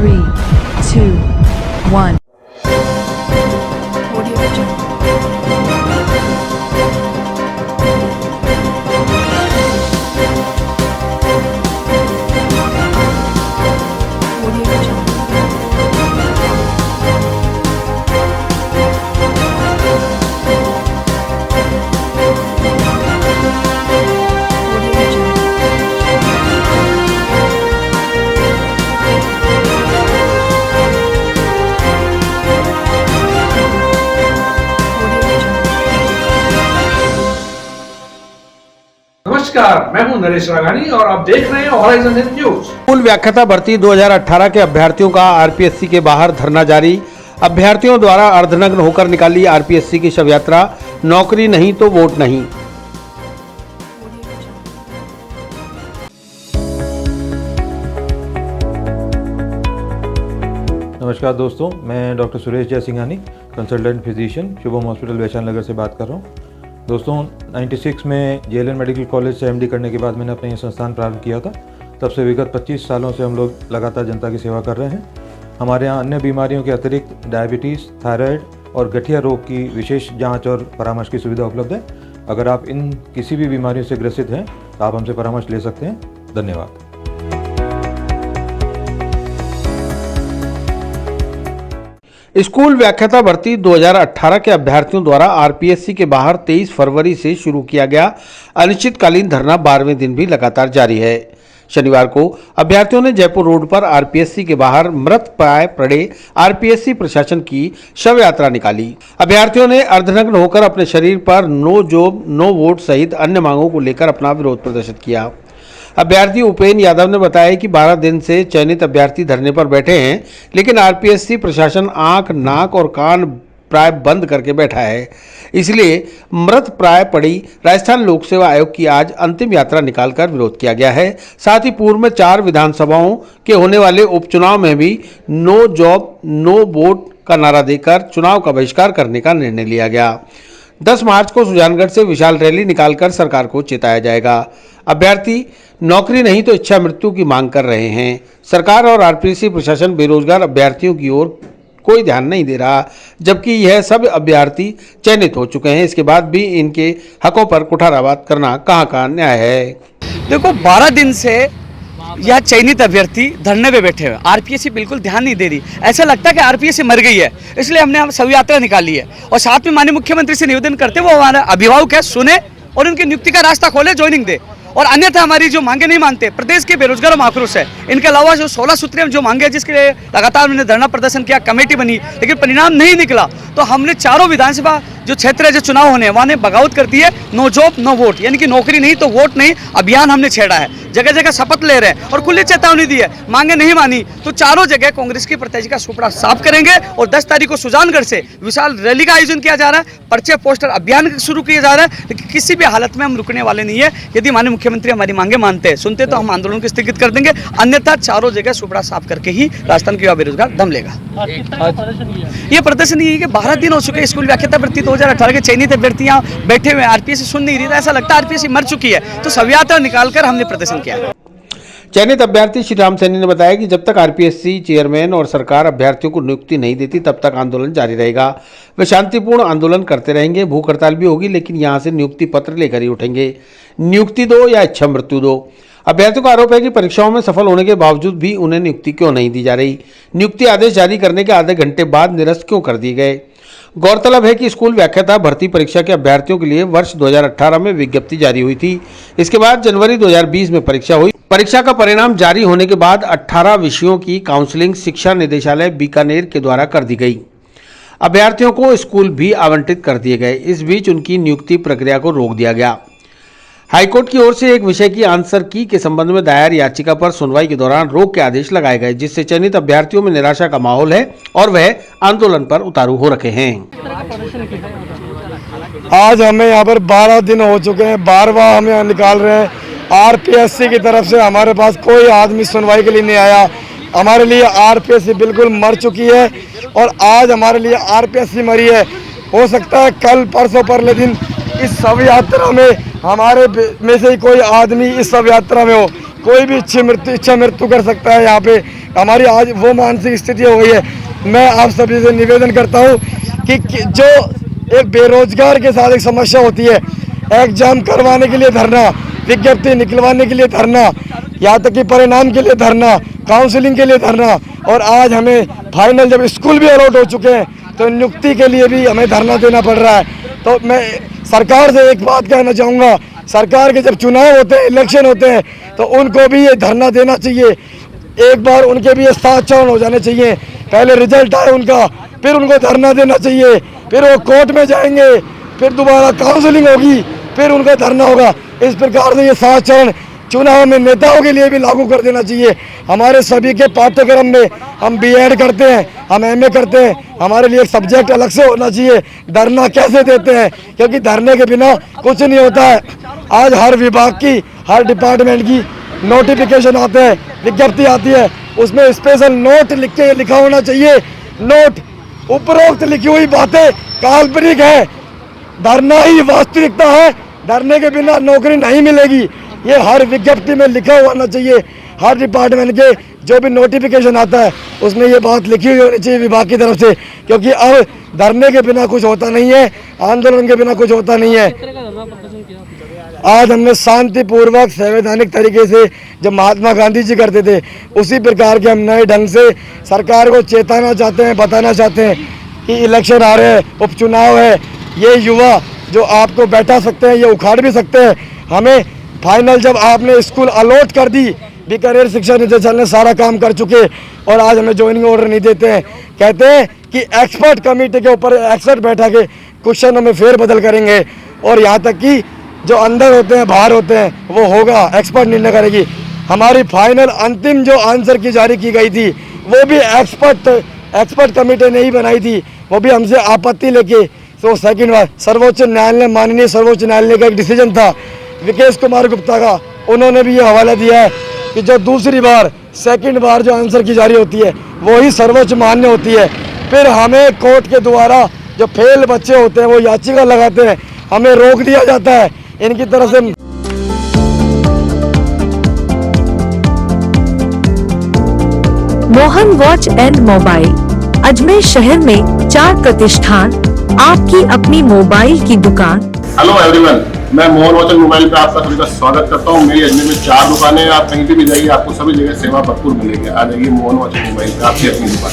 3, 2, 1. नमस्कार, मैं हूं नरेश राघानी और आप देख रहे हैं हॉराइजन न्यूज। स्कूल व्याख्याता भर्ती 2018 के अभ्यर्थियों का आरपीएससी के बाहर धरना जारी। अभ्यर्थियों द्वारा अर्धनग्न होकर निकाली आरपीएससी की शव यात्रा। नौकरी नहीं तो वोट नहीं। नमस्कार दोस्तों, मैं doctor Suresh Jaisinghani, consultant physician, Shubham hospital Vaishali Nagar से बात कर रहा हूँ। दोस्तों 96 में जेएलएन मेडिकल कॉलेज से एमडी करने के बाद मैंने अपना ये संस्थान प्रारंभ किया था। तब से विगत 25 सालों से हम लोग लगातार जनता की सेवा कर रहे हैं। हमारे यहाँ अन्य बीमारियों के अतिरिक्त डायबिटीज़, थायराइड और गठिया रोग की विशेष जांच और परामर्श की सुविधा उपलब्ध है। अगर आप इन किसी भी बीमारियों से ग्रसित हैं तो आप हमसे परामर्श ले सकते हैं। धन्यवाद। स्कूल व्याख्याता भर्ती 2018 के अभ्यर्थियों द्वारा आरपीएससी के बाहर 23 फरवरी से शुरू किया गया अनिश्चितकालीन धरना 12वें दिन भी लगातार जारी है। शनिवार को अभ्यर्थियों ने जयपुर रोड पर आरपीएससी के बाहर मृत प्राय पड़े आरपीएससी प्रशासन की शव यात्रा निकाली। अभ्यर्थियों ने अर्धनग्न होकर अपने शरीर पर नो जॉब नो वोट सहित अन्य मांगों को लेकर अपना विरोध प्रदर्शित किया। अभ्यर्थी उपेन यादव ने बताया कि 12 दिन से चयनित अभ्यर्थी धरने पर बैठे हैं, लेकिन आरपीएससी प्रशासन आंख, नाक और कान प्राय बंद करके बैठा है। इसलिए मृत प्राय पड़ी राजस्थान लोक सेवा आयोग की आज अंतिम यात्रा निकालकर विरोध किया गया है। साथ ही पूर्व में 4 विधानसभाओं के होने वाले उपचुनाव में भी नो जॉब नो वोट का नारा देकर चुनाव का बहिष्कार करने का निर्णय लिया गया। 10 मार्च को सुजानगढ़ से विशाल रैली निकालकर सरकार को चेताया जाएगा। अभ्यर्थी नौकरी नहीं तो इच्छा मृत्यु की मांग कर रहे हैं। सरकार और आरपीएससी प्रशासन बेरोजगार अभ्यर्थियों की ओर कोई ध्यान नहीं दे रहा, जबकि यह सब अभ्यर्थी चयनित हो चुके हैं। इसके बाद भी इनके हकों पर कुठाराघात करना कहाँ का न्याय है। देखो 12 दिन से यह चयनित अभ्यर्थी धरने पे बैठे हुए, आरपीएससी बिल्कुल ध्यान नहीं दे रही। ऐसा लगता है कि आरपीएससी मर गई है, इसलिए हमने शव यात्रा निकाली है। और साथ में माननीय मुख्यमंत्री से निवेदन करते वो हमारा अभिभावक है, सुने और उनकी नियुक्ति का रास्ता खोले, ज्वाइनिंग दे। और अन्यथा हमारी जो मांगे नहीं मानते, प्रदेश के बेरोजगारों में आक्रोश है। इनके अलावा जो 16 सूत्रीय जो मांगे, जिसके लिए लगातार हमने धरना प्रदर्शन किया, कमेटी बनी, लेकिन परिणाम नहीं निकला। तो हमने चारों विधानसभा जो क्षेत्र है, जो चुनाव होने हैं, वहाँ ने बगावत करती है। नो जॉब नो वोट, यानी कि नौकरी नहीं तो वोट नहीं अभियान हमने छेड़ा है। जगह जगह शपथ ले रहे हैं और खुली चेतावनी दी है। मांगे नहीं मानी तो चारों जगह कांग्रेस की प्रत्याशी का सुपड़ा साफ करेंगे। और 10 तारीख को सुजानगढ़ से विशाल रैली का आयोजन किया जा रहा है, पर्चे पोस्टर अभियान शुरू किया जा रहा है। लेकिन किसी भी हालत में हम रुकने वाले नहीं है। यदि माननीय मुख्यमंत्री हमारी मांगे मानते हैं, सुनते, तो हम आंदोलन को स्थगित कर देंगे। अन्यथा चारों जगह सुपड़ा साफ करके ही राजस्थान के युवा बेरोजगार दम लेगा। ये प्रदर्शन ये है कि 12 दिन हो चुके स्कूल व्याख्याता भर्ती 2018 के चयनित अभ्यर्थियां बैठे हुए, आरपीएससी सुन नहीं रही। ऐसा लगता है आरपीएससी मर चुकी है, तो शव यात्रा निकालकर हमने प्रदर्शन किया। चयनित अभ्यर्थी श्री राम सैनी ने बताया कि जब तक आरपीएससी चेयरमैन और सरकार अभ्यर्थियों को नियुक्ति नहीं देती, तब तक आंदोलन जारी रहेगा। वे शांतिपूर्ण आंदोलन करते रहेंगे। भूख हड़ताल भी होगी, लेकिन यहां से नियुक्ति पत्र लेकर ही उठेंगे। नियुक्ति दो या इच्छा मृत्यु दो। अभ्यर्थियों का आरोप है कि परीक्षाओं में सफल होने के बावजूद भी उन्हें नियुक्ति क्यों नहीं दी जा रही। नियुक्ति आदेश जारी करने के आधे घंटे बाद निरस्त क्यों कर दिए गए। गौरतलब है कि स्कूल व्याख्याता भर्ती परीक्षा के अभ्यर्थियों के लिए वर्ष 2018 में विज्ञप्ति जारी हुई थी। इसके बाद जनवरी 2020 में परीक्षा हुई। परीक्षा का परिणाम जारी होने के बाद 18 विषयों की काउंसलिंग शिक्षा निदेशालय बीकानेर के द्वारा कर दी गई। अभ्यर्थियों को स्कूल भी आवंटित कर दिए गए। इस बीच उनकी नियुक्ति प्रक्रिया को रोक दिया गया। हाईकोर्ट की ओर से एक विषय की आंसर की के संबंध में दायर याचिका पर सुनवाई के दौरान रोक के आदेश लगाए गए, जिससे चयनित अभ्यर्थियों में निराशा का माहौल है और वह आंदोलन पर उतारू हो रखे हैं। आज हमें यहाँ पर 12 दिन हो चुके हैं, 12वां हम यहाँ निकाल रहे हैं। आरपीएससी की तरफ से हमारे पास कोई आदमी सुनवाई के लिए नहीं आया। हमारे लिए आरपीएससी बिल्कुल मर चुकी है और आज हमारे लिए आरपीएससी मरी है। हो सकता है कल परसों परले दिन इस शव यात्रा में हमारे में से कोई आदमी इस शव यात्रा में हो। कोई भी इच्छा मृत्यु कर सकता है। यहाँ पे हमारी आज वो मानसिक स्थिति हो गई है। मैं आप सभी से निवेदन करता हूँ कि जो एक बेरोजगार के साथ एक समस्या होती है, एग्जाम करवाने के लिए धरना, विज्ञप्ति निकलवाने के लिए धरना, यहाँ तक कि परिणाम के लिए धरना, काउंसलिंग के लिए धरना, और आज हमें फाइनल जब स्कूल भी अलॉट हो चुके हैं तो नियुक्ति के लिए भी हमें धरना देना पड़ रहा है। तो मैं सरकार से एक बात कहना चाहूँगा, सरकार के जब चुनाव होते हैं, इलेक्शन होते हैं, तो उनको भी ये धरना देना चाहिए। एक बार उनके भी ये 7 चरण हो जाने चाहिए। पहले रिजल्ट आए उनका, फिर उनको धरना देना चाहिए, फिर वो कोर्ट में जाएंगे, फिर दोबारा काउंसलिंग होगी, फिर उनका धरना होगा। इस प्रकार से ये 7 चरण चुनाव में नेताओं के लिए भी लागू कर देना चाहिए। हमारे सभी के पाठ्यक्रम में हम बीएड करते हैं, हम एमए करते हैं, हमारे लिए एक सब्जेक्ट अलग से होना चाहिए। धरना कैसे देते हैं, क्योंकि धरने के बिना कुछ नहीं होता है। आज हर विभाग की, हर डिपार्टमेंट की नोटिफिकेशन आते हैं, विज्ञप्ति आती है, उसमें स्पेशल नोट लिखा होना चाहिए। नोट उपरोक्त लिखी हुई बातें काल्पनिक है, धरना ही वास्तविकता है। धरने के बिना नौकरी नहीं मिलेगी, ये हर विज्ञप्ति में लिखा होना चाहिए। हर डिपार्टमेंट के जो भी नोटिफिकेशन आता है उसमें ये बात लिखी हुई होनी चाहिए विभाग की तरफ से, क्योंकि अब धरने के बिना कुछ होता नहीं है, आंदोलन के बिना कुछ होता नहीं है। आज हमने शांतिपूर्वक संवैधानिक तरीके से जब महात्मा गांधी जी करते थे, उसी प्रकार के हम नए ढंग से सरकार को चेताना चाहते हैं, बताना चाहते हैं कि इलेक्शन आ रहे हैं, उपचुनाव है, ये युवा जो आपको बैठा सकते हैं, ये उखाड़ भी सकते हैं। हमें फाइनल जब आपने स्कूल अलॉट कर दी, बीकानेर शिक्षा निदेशालय ने सारा काम कर चुके, और आज हमें ज्वाइनिंग ऑर्डर नहीं देते हैं। कहते हैं कि एक्सपर्ट कमेटी के ऊपर एक्सपर्ट बैठा के क्वेश्चनों में फेरबदल करेंगे, और यहाँ तक कि जो अंदर होते हैं, बाहर होते हैं, वो होगा, एक्सपर्ट निर्णय करेगी। हमारी फाइनल अंतिम जो आंसर की जारी की गई थी, वो भी एक्सपर्ट कमेटी ने ही बनाई थी, वो भी हमसे आपत्ति लेके। तो सेकंड बार सर्वोच्च न्यायालय, माननीय सर्वोच्च न्यायालय का एक डिसीजन था विकेश कुमार गुप्ता का, उन्होंने भी ये हवाला दिया है कि जो दूसरी बार, सेकंड बार जो आंसर की जारी होती है वो ही सर्वोच्च मान्य होती है। फिर हमें कोर्ट के द्वारा जो फेल बच्चे होते हैं वो याचिका लगाते हैं, हमें रोक दिया जाता है इनकी तरफ से। Mohan watch and mobile Ajmer शहर में 4 प्रतिष्ठान, आपकी अपनी मोबाइल की दुकान। हेलो एवरीवन, मैं मोहन वॉच एंड मोबाइल पे आपका सभी का स्वागत करता हूँ। मेरी अजमेर में 4 दुकानें हैं, आप कहीं भी जाइए आपको सभी जगह सेवा भरपूर मिलेगी। आ जाइए मोहन वॉच एंड मोबाइल पे, आपकी अपनी दुकान,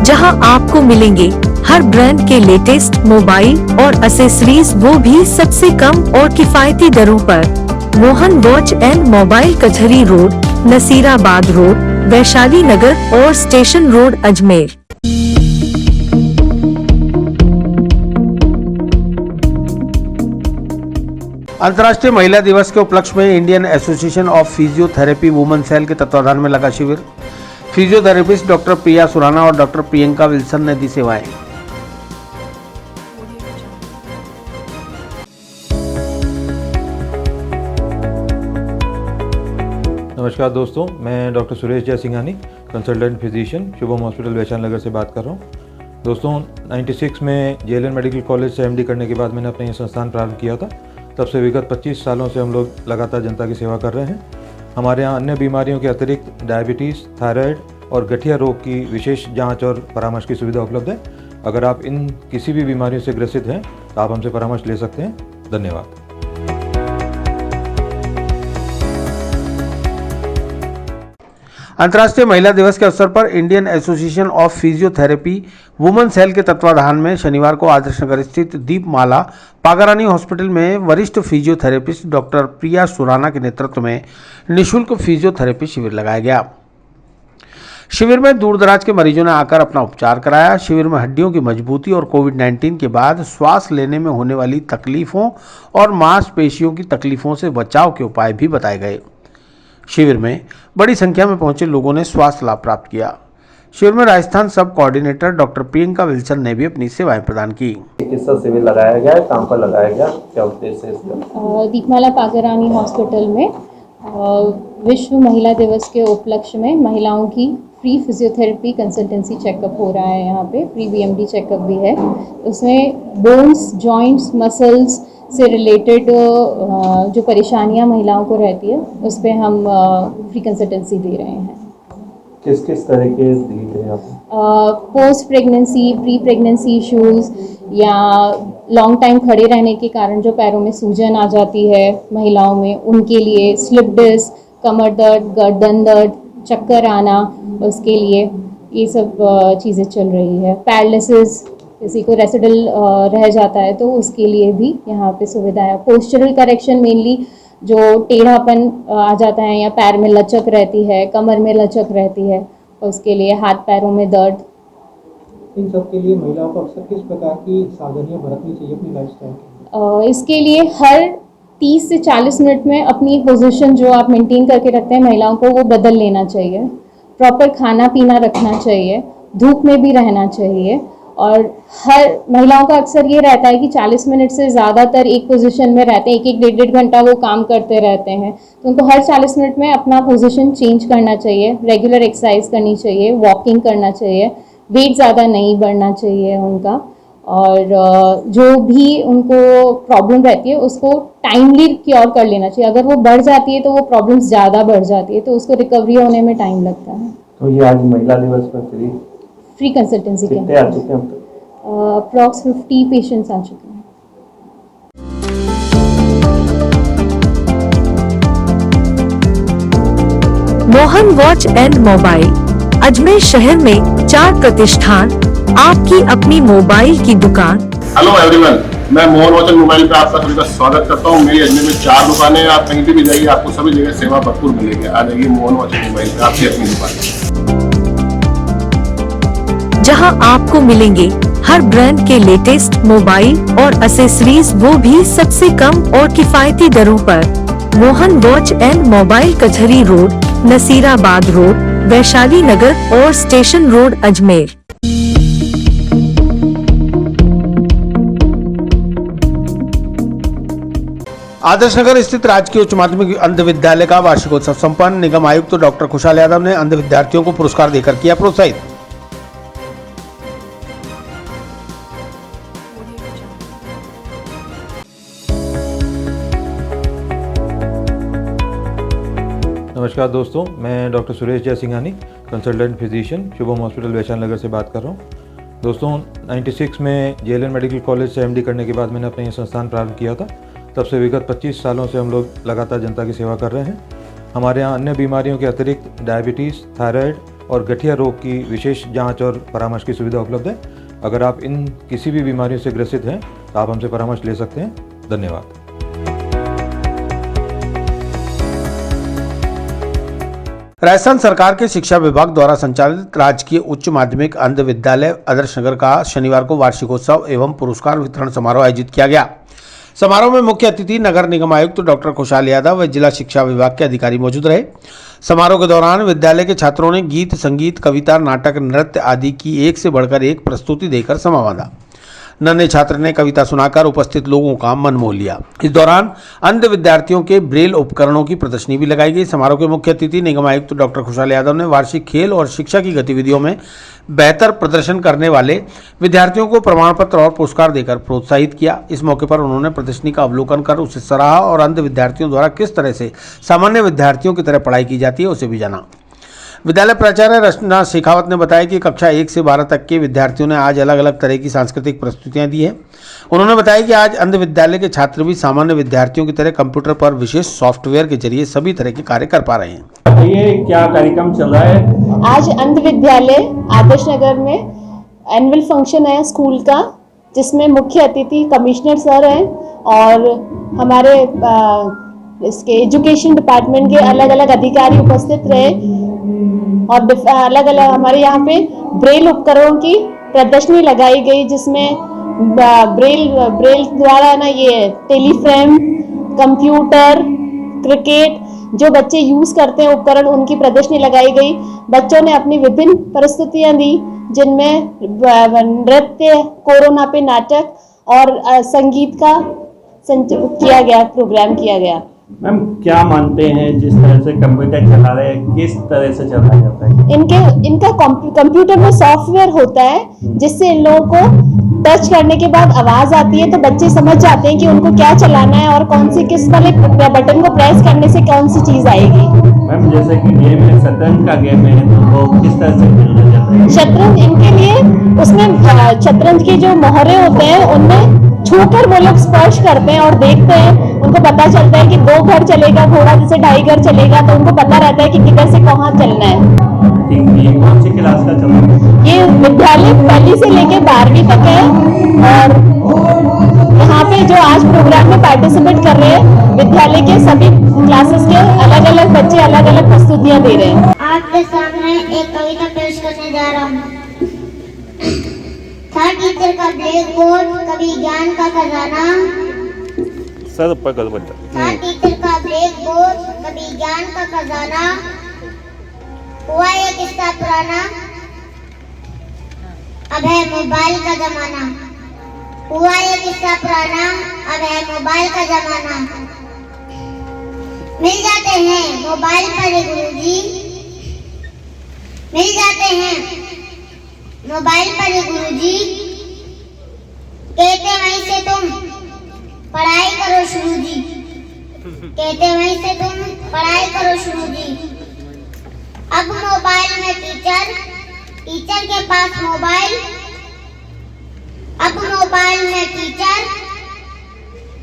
जहां आपको मिलेंगे हर ब्रांड के लेटेस्ट मोबाइल और एक्सेसरीज, वो भी सबसे कम और किफायती दरों पर। मोहन वॉच एंड मोबाइल, कचहरी रोड, नसीराबाद रोड, वैशाली नगर और स्टेशन रोड, अजमेर। अंतर्राष्ट्रीय महिला दिवस के उपलक्ष्य में Indian association of physiotherapy women cell के तत्वाधान में लगा शिविर। फिजियोथेरेपिस्ट डॉक्टर प्रिया सुराना और डॉक्टर प्रियंका विल्सन ने दी सेवाएं। नमस्कार दोस्तों, मैं doctor Suresh Jaisinghani, consultant physician, Shubham hospital Vaishali Nagar से बात कर रहा हूँ। दोस्तों 96 में जेएलएन मेडिकल कॉलेज से एमडी करने के बाद मैंने अपना ये संस्थान प्रारंभ किया था। तब से विगत 25 सालों से हम लोग लगातार जनता की सेवा कर रहे हैं। हमारे यहाँ अन्य बीमारियों के अतिरिक्त डायबिटीज़, थायराइड और गठिया रोग की विशेष जांच और परामर्श की सुविधा उपलब्ध है। अगर आप इन किसी भी बीमारियों से ग्रसित हैं तो आप हमसे परामर्श ले सकते हैं। धन्यवाद। अंतर्राष्ट्रीय महिला दिवस के अवसर पर Indian association of physiotherapy women cell के तत्वाधान में शनिवार को आदर्श नगर स्थित दीपमाला पागारानी हॉस्पिटल में वरिष्ठ फिजियोथेरेपिस्ट डॉक्टर प्रिया सुराना के नेतृत्व में निःशुल्क फिजियोथेरेपी शिविर लगाया गया। शिविर में दूर दराज के मरीजों ने आकर अपना उपचार कराया। शिविर में हड्डियों की मजबूती और कोविड-19 के बाद श्वास लेने में होने वाली तकलीफों और मांसपेशियों की तकलीफों से बचाव के उपाय भी बताए गए। शिविर में बड़ी संख्या में पहुंचे लोगों ने स्वास्थ्य लाभ प्राप्त किया। शिविर में राजस्थान सब कोऑर्डिनेटर डॉक्टर प्रियंका विल्सन ने भी अपनी सेवाएं प्रदान की। चिकित्सा शिविर लगाया गया है, कहाँ पर लगाया गया, क्या उद्देश्य है इसका? दीपमाला पागारानी हॉस्पिटल में विश्व महिला दिवस के उपलक्ष्य में महिलाओं की फ्री फिजियोथेरेपी कंसल्टेंसी चेकअप हो रहा है। यहाँ पे प्री बीएमडी चेकअप भी है। उसमें बोन्स, जॉइंट्स, मसल्स से रिलेटेड जो परेशानियाँ महिलाओं को रहती है उस पर हम फ्री कंसल्टेंसी दे रहे हैं। किस किस तरह के दिए गए आप? Post pregnancy, pre pregnancy issues या लॉन्ग टाइम खड़े रहने के कारण जो पैरों में सूजन आ जाती है महिलाओं में, उनके लिए स्लिप डिस्क, कमर दर्द, गर्दन दर्द, चक्कर आना, उसके लिए ये सब चीज़ें चल रही है। पैरालिसिस, किसी को रेसिडल रह जाता है तो उसके लिए भी यहाँ पे सुविधा है। पोस्चरल करेक्शन, मेनली जो टेढ़ापन आ जाता है या पैर में लचक रहती है, कमर में लचक रहती है, उसके लिए हाथ पैरों में दर्द। इन सब के लिए महिलाओं को अक्सर किस प्रकार की सावधानियां बरतनी चाहिए अपनी लाइफस्टाइल? इसके लिए हर 30 से 40 मिनट में अपनी पोजीशन जो आप मेंटेन करके रखते हैं महिलाओं को, वो बदल लेना चाहिए। प्रॉपर खाना पीना रखना चाहिए, धूप में भी रहना चाहिए। और हर महिलाओं का अक्सर ये रहता है कि 40 मिनट से ज़्यादातर एक पोजीशन में रहते हैं, एक डेढ़ घंटा वो काम करते रहते हैं, तो उनको हर 40 मिनट में अपना पोजीशन चेंज करना चाहिए। रेगुलर एक्सरसाइज करनी चाहिए, वॉकिंग करना चाहिए, वेट ज़्यादा नहीं बढ़ना चाहिए उनका। और जो भी उनको प्रॉब्लम रहती है उसको टाइमली क्योर कर लेना चाहिए। अगर वो बढ़ जाती है तो वो प्रॉब्लम्स ज़्यादा बढ़ जाती है, तो उसको रिकवरी होने में टाइम लगता है। तो ये आज महिला दिवस पर फ्री कंसल्टेंसी के कितने आ चुके हैं? अप्रॉक्स 50 पेशेंट्स आ चुके हैं। Mohan watch and mobile Ajmer शहर में 4 प्रतिष्ठान, आपकी अपनी मोबाइल की दुकान। हेलो एवरीवन, मैं मोहन वॉच एंड मोबाइल पे आपका सभी का स्वागत करता हूँ। मेरी अजमेर में 4 दुकानें हैं। आप कहीं भी जाइए आपको सभी जगह सेवा भरपूर मिलेगी। आ जाइए मोहन वॉच एंड मोबाइल पे, आपकी अपनी दुकान, जहां आपको मिलेंगे हर ब्रांड के लेटेस्ट मोबाइल और एसेसरीज, वो भी सबसे कम और किफायती दरों पर। मोहन वॉच एंड मोबाइल, कचहरी रोड, नसीराबाद रोड, वैशाली नगर और स्टेशन रोड, अजमेर। आदर्श नगर स्थित राजकीय उच्च माध्यमिक अंध विद्यालय का वार्षिकोत्सव संपन्न। निगम आयुक्त तो डॉक्टर खुशहाल यादव ने अंध विद्यार्थियों को पुरस्कार देकर किया प्रोत्साहित। नमस्कार दोस्तों, मैं doctor Suresh Jaisinghani, consultant physician, Shubham hospital Vaishali Nagar से बात कर रहा हूँ। दोस्तों 96 में जेएलएन मेडिकल कॉलेज से एमडी करने के बाद मैंने अपना ये संस्थान प्रारंभ किया था। तब से विगत 25 सालों से हम लोग लगातार जनता की सेवा कर रहे हैं। हमारे यहाँ अन्य बीमारियों के अतिरिक्त डायबिटीज़, थायराइड और गठिया रोग की विशेष जाँच और परामर्श की सुविधा उपलब्ध है। अगर आप इन किसी भी बीमारियों से ग्रसित हैं तो आप हमसे परामर्श ले सकते हैं। धन्यवाद। राजस्थान सरकार के शिक्षा विभाग द्वारा संचालित राजकीय उच्च माध्यमिक अंध विद्यालय आदर्श नगर का शनिवार को वार्षिकोत्सव एवं पुरस्कार वितरण समारोह आयोजित किया गया। समारोह में मुख्य अतिथि नगर निगम आयुक्त डॉक्टर खुशहाल यादव व जिला शिक्षा विभाग के अधिकारी मौजूद रहे। समारोह के दौरान विद्यालय के छात्रों ने गीत, संगीत, कविता, नाटक, नृत्य आदि की एक से बढ़कर एक प्रस्तुति देकर समा बांधा। नन्हे छात्र ने कविता सुनाकर उपस्थित लोगों का मन मोह लिया। इस दौरान अंध विद्यार्थियों के ब्रेल उपकरणों की प्रदर्शनी भी लगाई गई। समारोह के मुख्य अतिथि निगम आयुक्त डॉक्टर खुशहाल यादव ने वार्षिक खेल और शिक्षा की गतिविधियों में बेहतर प्रदर्शन करने वाले विद्यार्थियों को प्रमाण पत्र और पुरस्कार देकर प्रोत्साहित किया। इस मौके पर उन्होंने प्रदर्शनी का अवलोकन कर उसे सराहा और अंध विद्यार्थियों द्वारा किस तरह से सामान्य विद्यार्थियों की तरह पढ़ाई की जाती है उसे भी जाना। विद्यालय प्राचार्य रचना शेखावत ने बताया कि कक्षा 1 से 12 तक के विद्यार्थियों ने आज अलग अलग तरह की सांस्कृतिक प्रस्तुतियां दी हैं। उन्होंने बताया कि आज अंध विद्यालय के छात्र भी सामान्य विद्यार्थियों की तरह कंप्यूटर पर विशेष सॉफ्टवेयर के जरिए सभी तरह के कार्य कर पा रहे हैं। ये क्या कार्यक्रम चल रहा है? आज अंध विद्यालय आदर्श नगर में एनुअल फंक्शन है स्कूल का, जिसमें मुख्य अतिथि कमिश्नर सर हैं और हमारे इसके एजुकेशन डिपार्टमेंट के अलग अलग अधिकारी उपस्थित रहे और अलग अलग हमारे यहाँ पे ब्रेल उपकरणों की प्रदर्शनी लगाई गई, जिसमें ब्रेल द्वारा ना ये टेलीफ्रेम, कंप्यूटर, क्रिकेट जो बच्चे यूज़ करते हैं उपकरण, उनकी प्रदर्शनी लगाई गई। बच्चों ने अपनी विभिन्न प्रस्तुतियाँ दी, जिनमें नृत्य, कोरोना पे नाटक और संगीत का किया गया, प्रोग्राम किया गया। मैम क्या मानते हैं जिस तरह से कंप्यूटर चला रहे हैं किस तरह से चलाया जाता है? इनका कंप्यूटर में सॉफ्टवेयर होता है जिससे इन लोगों को टच करने के बाद आवाज आती है, तो बच्चे समझ जाते हैं कि उनको क्या चलाना है और कौन सी किस वाले बटन को प्रेस करने से कौन सी चीज आएगी। मैम जैसे कि गेम है, शतरंज का गेम है, तो वो किस तरह से खेलना चाहते हैं? शतरंज इनके लिए उसमें शतरंज के जो मोहरे होते हैं उनमें छूकर वो लोग स्पर्श करते हैं और देखते हैं, उनको पता चलता है कि 2 घर चलेगा घोड़ा, जैसे 2.5 घर चलेगा, तो उनको पता रहता है कि किधर से कहाँ चलना है। ये कौन सी क्लास का चल रहा है? ये विद्यालय 1 से लेकर 12वीं तक है और यहाँ पे जो आज प्रोग्राम में पार्टिसिपेट कर रहे हैं विद्यालय के सभी क्लासेस के अलग अलग बच्चे अलग अलग प्रस्तुतियाँ दे रहे हैं। आपके सामने एक कविता पेश करने जा रहा हूँ। था टीचर का ब्लैक बोर्ड, कभी ज्ञान का खजाना। सर पकड़ बच्चा। था टीचर का ब्लैक बोर्ड, कभी ज्ञान का खजाना। हुआ ये किस्सा पुराना, अब है मोबाइल का जमाना। हुआ ये किस्सा पुराना, अब है मोबाइल का जमाना। मिल जाते हैं मोबाइल पर गुरुजी, मिल जाते हैं मोबाइल पर गुरुजी। कहते वहीं से तुम पढ़ाई करो शुरू जी, कहते वहीं से तुम पढ़ाई करो शुरू जी। अब मोबाइल में टीचर, टीचर के पास मोबाइल। अब मोबाइल में टीचर,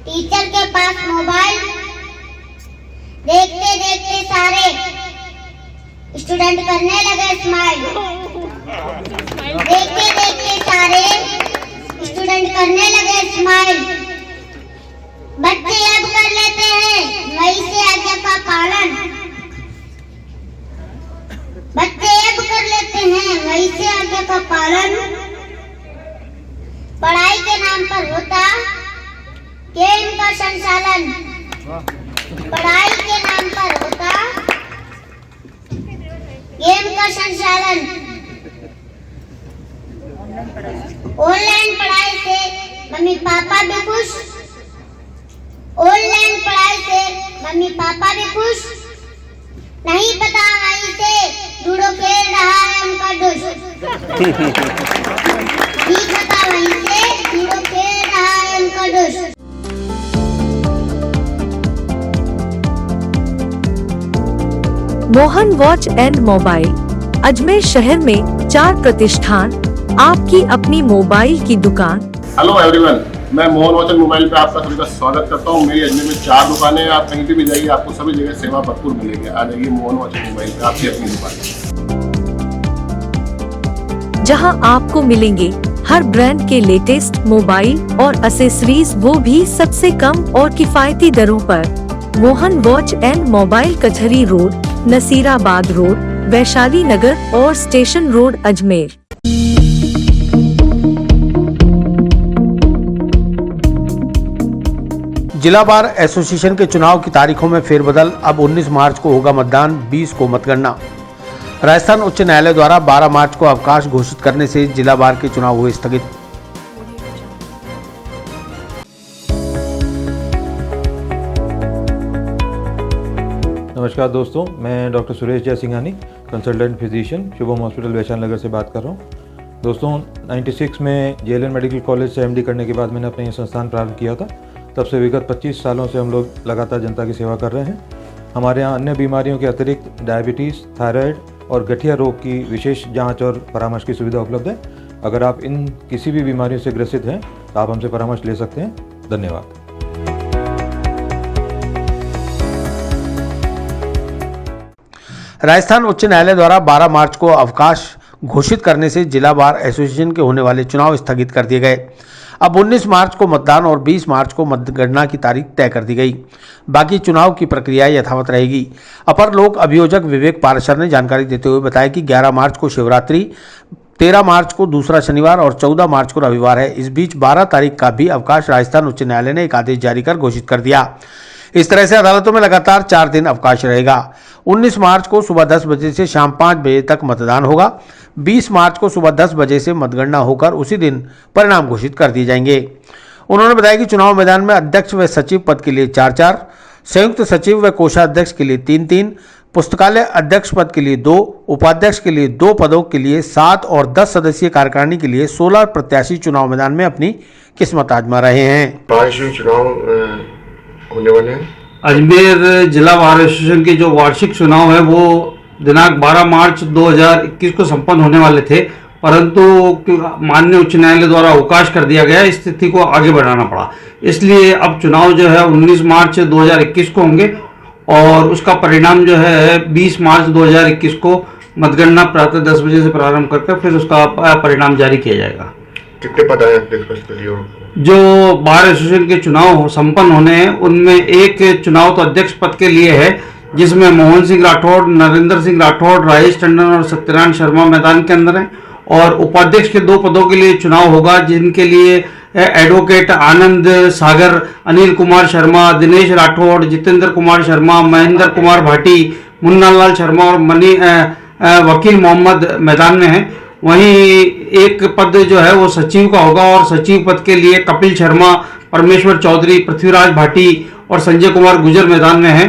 टीचर के पास मोबाइल। देखते देखते सारे स्टूडेंट करने लगे स्माइल। देखते देखते सारे स्टूडेंट करने लगे स्माइल। बच्चे अब कर लेते हैं वही से आज्ञा का पालन। बच्चे अब कर लेते हैं वही से आज्ञा का पालन। पढ़ाई के नाम पर होता गेम का संचालन। पढ़ाई के नाम पर होता गेम का संचालन। ऑनलाइन पढ़ाई से मम्मी पापा भी खुश। ऑनलाइन पढ़ाई से मम्मी पापा भी खुश। नहीं पता वहीं से लूडो खेल रहा है उनका दुष्ट। नहीं पता वहीं से लूडो खेल रहा है उनका दुष्ट। Mohan watch and mobile Ajmer शहर में 4 प्रतिष्ठान, आपकी अपनी मोबाइल की दुकान। हेलो एवरीवन, मैं मोहन वॉच एंड मोबाइल पे आपका सभी का स्वागत करता हूँ। मेरी अजमेर में 4 दुकानें हैं। आप कहीं पे भी जाइए आपको सभी जगह सेवा भरपूर मिलेगी। आ जाइए मोहन वॉच एंड मोबाइल पे, आपकी अपनी दुकान, जहां आपको मिलेंगे हर ब्रांड के लेटेस्ट मोबाइल और एसेसरीज, वो भी सबसे कम और किफायती दरों पर। मोहन वॉच एंड मोबाइल कचहरी रोड, नसीराबाद रोड, वैशाली नगर और स्टेशन रोड अजमेर। जिला बार एसोसिएशन के चुनाव की तारीखों में फेरबदल। अब 19 मार्च को होगा मतदान, 20 को मतगणना। राजस्थान उच्च न्यायालय द्वारा 12 मार्च को अवकाश घोषित करने से जिला बार के चुनाव हुए स्थगित। नमस्कार दोस्तों, मैं doctor Suresh Jaisinghani, consultant physician, Shubham hospital Vaishali Nagar से बात कर रहा हूँ। दोस्तों 96 में जेएलएन मेडिकल कॉलेज से एमडी करने के बाद मैंने अपना ये संस्थान प्रारंभ किया था। तब से विगत 25 सालों से हम लोग लगातार जनता की सेवा कर रहे हैं। हमारे यहाँ अन्य बीमारियों के अतिरिक्त डायबिटीज़, थायराइड और गठिया रोग की विशेष जांच और परामर्श की सुविधा उपलब्ध है। अगर आप इन किसी भी बीमारियों से ग्रसित हैं तो आप हमसे परामर्श ले सकते हैं। धन्यवाद। राजस्थान उच्च न्यायालय द्वारा 12 मार्च को अवकाश घोषित करने से जिला बार एसोसिएशन के होने वाले चुनाव स्थगित कर दिए गए। अब 19 मार्च को मतदान और 20 मार्च को मतगणना की तारीख तय कर दी गई। बाकी चुनाव की प्रक्रिया यथावत रहेगी। अपर लोक अभियोजक विवेक पाराशर ने जानकारी देते हुए बताया कि 11 मार्च को शिवरात्रि, 13 मार्च को दूसरा शनिवार और 14 मार्च को रविवार है। इस बीच 12 तारीख का भी अवकाश राजस्थान उच्च न्यायालय ने एक आदेश जारी कर घोषित कर दिया। इस तरह से अदालतों में लगातार 4 दिन अवकाश रहेगा। 19 मार्च को सुबह 10 बजे से शाम 5 बजे तक मतदान होगा। 20 मार्च को सुबह 10 बजे से मतगणना होकर उसी दिन परिणाम घोषित कर दिए जाएंगे। उन्होंने बताया कि चुनाव मैदान में अध्यक्ष व सचिव पद के लिए 4-4, संयुक्त सचिव व कोषाध्यक्ष के लिए 3-3, पुस्तकालय अध्यक्ष पद के लिए 2, उपाध्यक्ष के लिए 2 पदों के लिए 7 और 10 सदस्यीय कार्यकारिणी के लिए 16 प्रत्याशी चुनाव मैदान में अपनी किस्मत आजमा रहे हैं। वार्षिक चुनाव होने वाले हैं। अजमेर जिला बार एसोसिएशन के जो वार्षिक चुनाव है वो दिनांक 12 मार्च 2021 को संपन्न होने वाले थे, परंतु माननीय उच्च न्यायालय द्वारा अवकाश कर दिया गया। इस तिथि को आगे बढ़ाना पड़ा, इसलिए अब चुनाव जो है 19 मार्च 2021 को होंगे और उसका परिणाम जो है 20 मार्च 2021 को मतगणना प्रातः 10 बजे से प्रारंभ करके फिर उसका परिणाम जारी किया जाएगा। कितने पद आए अध्यक्ष पद के लिए? जो बार एसोसिएशन के चुनाव संपन्न होने हैं उनमें एक चुनाव तो अध्यक्ष पद के लिए है, जिसमें मोहन सिंह राठौड़, नरेंद्र सिंह राठौड़, राजेश टंडन और सत्यनारायण शर्मा मैदान के अंदर हैं। और उपाध्यक्ष के 2 पदों के लिए चुनाव होगा, जिनके लिए एडवोकेट आनंद सागर, अनिल कुमार शर्मा, दिनेश राठौड़, जितेंद्र कुमार शर्मा, महेंद्र कुमार भाटी, मुन्नालाल शर्मा और वकील मोहम्मद मैदान में हैं। वहीं एक पद जो है वो सचिव का होगा और सचिव पद के लिए कपिल शर्मा, परमेश्वर चौधरी, पृथ्वीराज भाटी और संजय कुमार गुजर मैदान में हैं।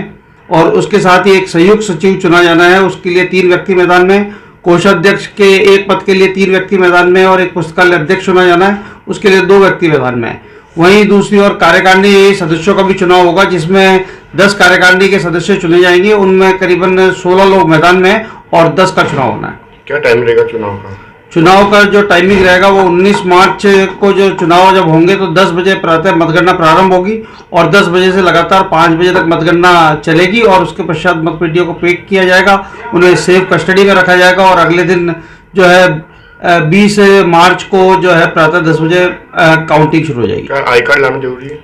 और उसके साथ ही एक संयुक्त सचिव चुना जाना है, उसके लिए 3 व्यक्ति मैदान में। कोषाध्यक्ष के एक पद के लिए 3 व्यक्ति मैदान में और एक पुस्तकालय अध्यक्ष चुना जाना है, उसके लिए 2 व्यक्ति मैदान में। वहीं दूसरी ओर कार्यकारिणी सदस्यों का भी चुनाव होगा, जिसमें 10 कार्यकारिणी के सदस्य चुने जाएंगे। उनमें करीबन 16 लोग मैदान में और 10 का चुनाव होना है। क्या टाइम रहेगा चुनाव का? चुनाव का जो टाइमिंग रहेगा वो 19 मार्च को जो चुनाव जब होंगे तो 10 बजे प्रातः मतगणना प्रारंभ होगी और 10 बजे से लगातार 5 बजे तक मतगणना चलेगी और उसके पश्चात मतपेटियों को पैक किया जाएगा, उन्हें सेफ कस्टडी में रखा जाएगा और अगले दिन जो है 20 मार्च को जो है प्रातः 10 बजे काउंटिंग शुरू हो जाएगी। क्या आई कार्ड लाना जरूरी है?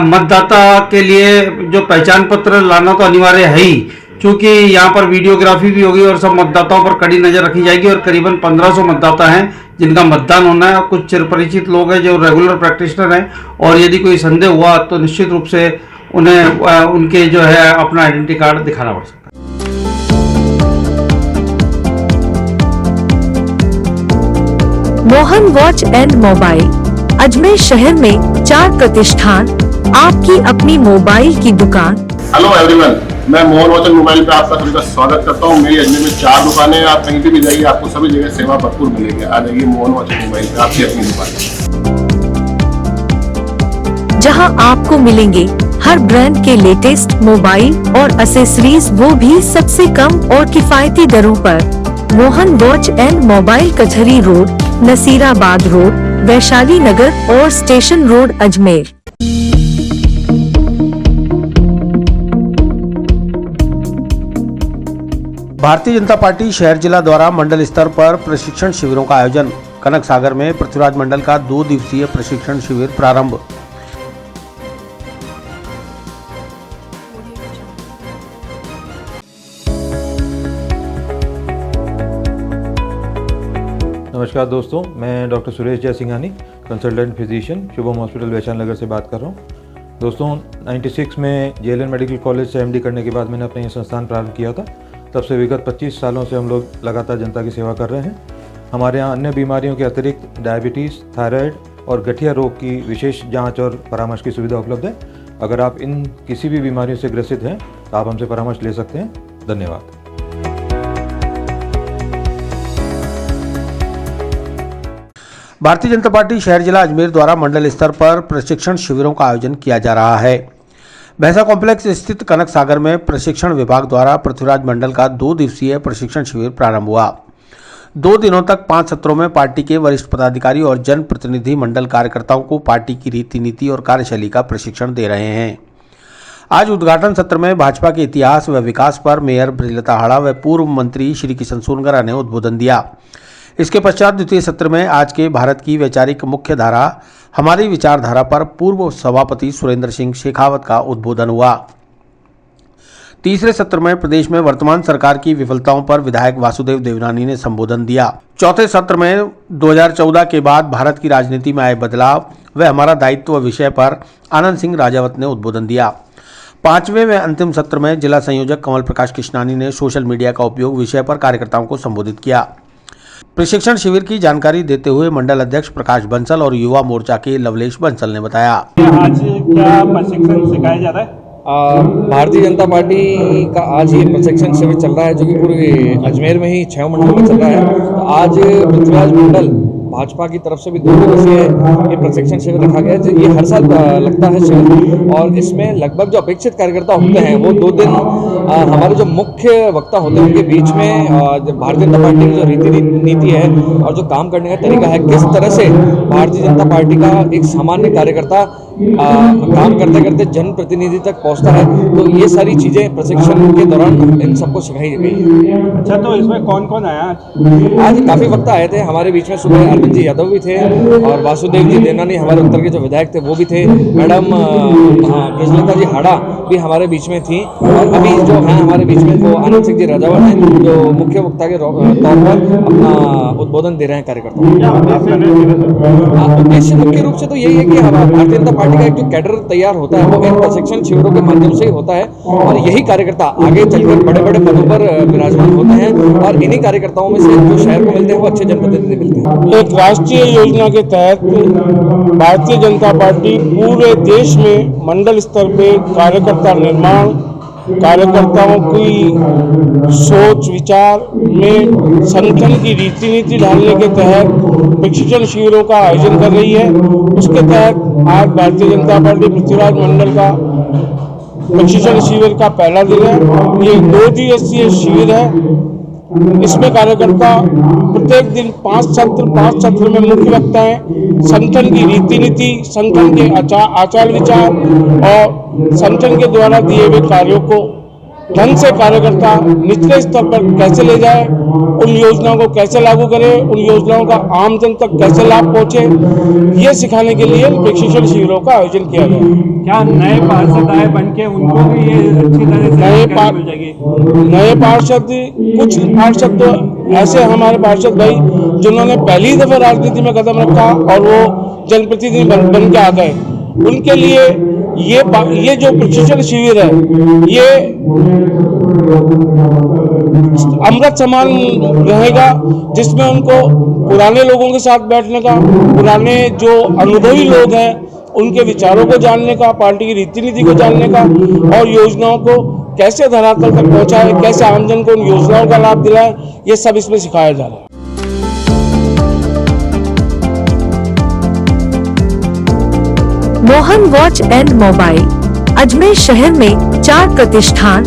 मतदाता के लिए जो पहचान पत्र लाना तो अनिवार्य है ही, क्योंकि यहाँ पर वीडियोग्राफी भी होगी और सब मतदाताओं पर कड़ी नजर रखी जाएगी और करीबन 1500 मतदाता हैं जिनका मतदान होना है। कुछ चिरपरिचित लोग हैं जो रेगुलर प्रैक्टिशनर हैं और यदि कोई संदेह हुआ तो निश्चित रूप से उन्हें उनके जो है अपना आइडेंटिटी कार्ड दिखाना पड़ सकता है। Mohan watch and mobile Ajmer शहर में 4 प्रतिष्ठान, आपकी अपनी मोबाइल की दुकान। हेलो एवरीवन, मैं मोहन वॉच एंड मोबाइल पे आपका सभी का स्वागत करता हूँ। मेरी अजमेर में 4 दुकानें हैं, आप कहीं भी जाइए आपको सभी जगह सेवा भरपूर मिलेगी। आ जाइए मोहन वॉच एंड मोबाइल पे, आपकी अपनी दुकान, जहां आपको मिलेंगे हर ब्रांड के लेटेस्ट मोबाइल और एसेसरीज, वो भी सबसे कम और किफायती दरों पर। मोहन वॉच एंड मोबाइल, कचहरी रोड, नसीराबाद रोड, वैशाली नगर और station road, Ajmer. Bharatiya Janata party शहर जिला द्वारा मंडल स्तर पर प्रशिक्षण शिविरों का आयोजन। कनक सागर में पृथ्वीराज मंडल का 2 दिवसीय प्रशिक्षण शिविर प्रारंभ। नमस्कार दोस्तों, मैं doctor Suresh Jaisinghani, consultant physician, Shubham hospital Vaishali Nagar से बात कर रहा हूँ। दोस्तों 96 में जेएलएन मेडिकल कॉलेज से एमडी करने के बाद मैंने अपना ये संस्थान प्रारंभ किया था। तब से विगत 25 सालों से हम लोग लगातार जनता की सेवा कर रहे हैं। हमारे यहाँ अन्य बीमारियों के अतिरिक्त डायबिटीज़, थायराइड और गठिया रोग की विशेष जांच और परामर्श की सुविधा उपलब्ध है। अगर आप इन किसी भी बीमारियों से ग्रसित हैं तो आप हमसे परामर्श ले सकते हैं। धन्यवाद। भारतीय जनता पार्टी शहर जिला अजमेर द्वारा मंडल स्तर पर प्रशिक्षण शिविरों का आयोजन किया जा रहा है। भैंसा कॉम्प्लेक्स स्थित कनक सागर में प्रशिक्षण विभाग द्वारा पृथ्वीराज मंडल का 2 दिवसीय प्रशिक्षण शिविर प्रारंभ हुआ। 2 दिनों तक 5 सत्रों में पार्टी के वरिष्ठ पदाधिकारी और जनप्रतिनिधि मंडल कार्यकर्ताओं को पार्टी की रीति नीति और कार्यशैली का प्रशिक्षण दे रहे हैं। आज उद्घाटन सत्र में भाजपा के इतिहास व विकास पर मेयर ब्रजलता हाड़ा व पूर्व मंत्री श्री किशन सोनगरा ने उद्बोधन दिया। इसके पश्चात द्वितीय सत्र में आज के भारत की वैचारिक मुख्य धारा हमारी विचारधारा पर पूर्व सभापति सुरेंद्र सिंह शेखावत का उद्बोधन हुआ। तीसरे सत्र में प्रदेश में वर्तमान सरकार की विफलताओं पर विधायक वासुदेव देवनानी ने संबोधन दिया। चौथे सत्र में 2014 के बाद भारत की राजनीति में आए बदलाव व हमारा दायित्व विषय पर आनंद सिंह राजावत ने उद्बोधन दिया। पांचवें व अंतिम सत्र में जिला संयोजक कमल प्रकाश कृष्णानी ने सोशल मीडिया का उपयोग विषय पर कार्यकर्ताओं को संबोधित किया। प्रशिक्षण शिविर की जानकारी देते हुए मंडल अध्यक्ष प्रकाश बंसल और युवा मोर्चा के लवलेश बंसल ने बताया। आज क्या प्रशिक्षण सिखाया जा रहा है? भारतीय जनता पार्टी का आज ये प्रशिक्षण शिविर चल रहा है, जो कि पूरे अजमेर में ही 6 मंडलों में चल रहा है। तो आज पृथ्वीराज मंडल भाजपा की तरफ से भी 2 दिवसीय ये प्रशिक्षण शिविर रखा गया है। ये हर साल लगता है शिविर, और इसमें लगभग जो अपेक्षित कार्यकर्ता होते हैं वो 2 दिन हमारे जो मुख्य वक्ता होते हैं उनके बीच में भारतीय जनता पार्टी की जो रीति नीति है और जो काम करने का तरीका है, किस तरह से भारतीय जनता पार्टी का एक सामान्य कार्यकर्ता काम करते करते जनप्रतिनिधि तक पहुंचता है, तो ये सारी चीजें प्रशिक्षण के दौरान इन सबको सिखाई गई है। अच्छा, तो इसमें कौन कौन आया आज? काफी वक्ता आए थे हमारे बीच में। सुबह अरविंद जी यादव भी थे और वासुदेव जी देनानी हमारे उत्तर के जो विधायक थे वो भी थे। मैडम ब्रजलता जी हाड़ा भी हमारे बीच में थी, और अभी जो हैं हमारे बीच में वो आनंद सिंह जी राजावर हैं, जो मुख्य वक्ता के तौर पर अपना उद्बोधन दे रहे हैं कार्यकर्ताओं को। उद्देश्य मुख्य रूप से तो यही है कि भारतीय जनता पार्टी का एक जो कैडर तैयार होता है वो इन प्रशिक्षण शिविरों के माध्यम से ही होता है, और यही कार्यकर्ता आगे चलकर बड़े बड़े पदों पर विराजमान होते हैं, और इन्हीं कार्यकर्ताओं में से जो शहर को मिलते हैं वो अच्छे जनप्रतिनिधि मिलते हैं। एक राष्ट्रीय योजना के तहत भारतीय जनता पार्टी पूरे देश में मंडल स्तर पे कार्यकर्ता निर्माण, कार्यकर्ताओं की सोच विचार में संगठन की रीति नीति ढालने के तहत प्रशिक्षण शिविरों का आयोजन कर रही है। उसके तहत आज भारतीय जनता पार्टी पृथ्वीराज मंडल का प्रशिक्षण शिविर का पहला दिन है। ये 2 दिवसीय शिविर है। इसमें कार्यकर्ता प्रत्येक दिन 5 सत्र में मुख्य वक्ता है। संगठन की रीति नीति, संगठन के आचार विचार और संगठन के द्वारा दिए हुए कार्यों को ढंग से कार्यकर्ता निचले स्तर पर कैसे ले जाए, उन योजनाओं को कैसे लागू करें, उन योजनाओं का आम जन तक कैसे लाभ पहुंचे, ये सिखाने के लिए प्रशिक्षण शिविरों का आयोजन किया गया। क्या नए पार्षद आए बन के उनको भी ये अच्छी तरह से मिल जाएगी? नए पार्षद, कुछ पार्षद तो ऐसे हमारे पार्षद भाई जिन्होंने पहली दफा राजनीति में कदम रखा और वो जनप्रतिनिधि बन के आ गए, उनके लिए ये जो प्रशिक्षण शिविर है ये अमृत समान रहेगा, जिसमें उनको पुराने लोगों के साथ बैठने का, पुराने जो अनुभवी लोग हैं उनके विचारों को जानने का, पार्टी की रीति नीति को जानने का, और योजनाओं को कैसे धरातल तक पहुंचाए, कैसे आमजन को उन योजनाओं का लाभ दिलाए, ये सब इसमें सिखाया जा रहा है। Mohan watch and mobile Ajmer शहर में 4 प्रतिष्ठान,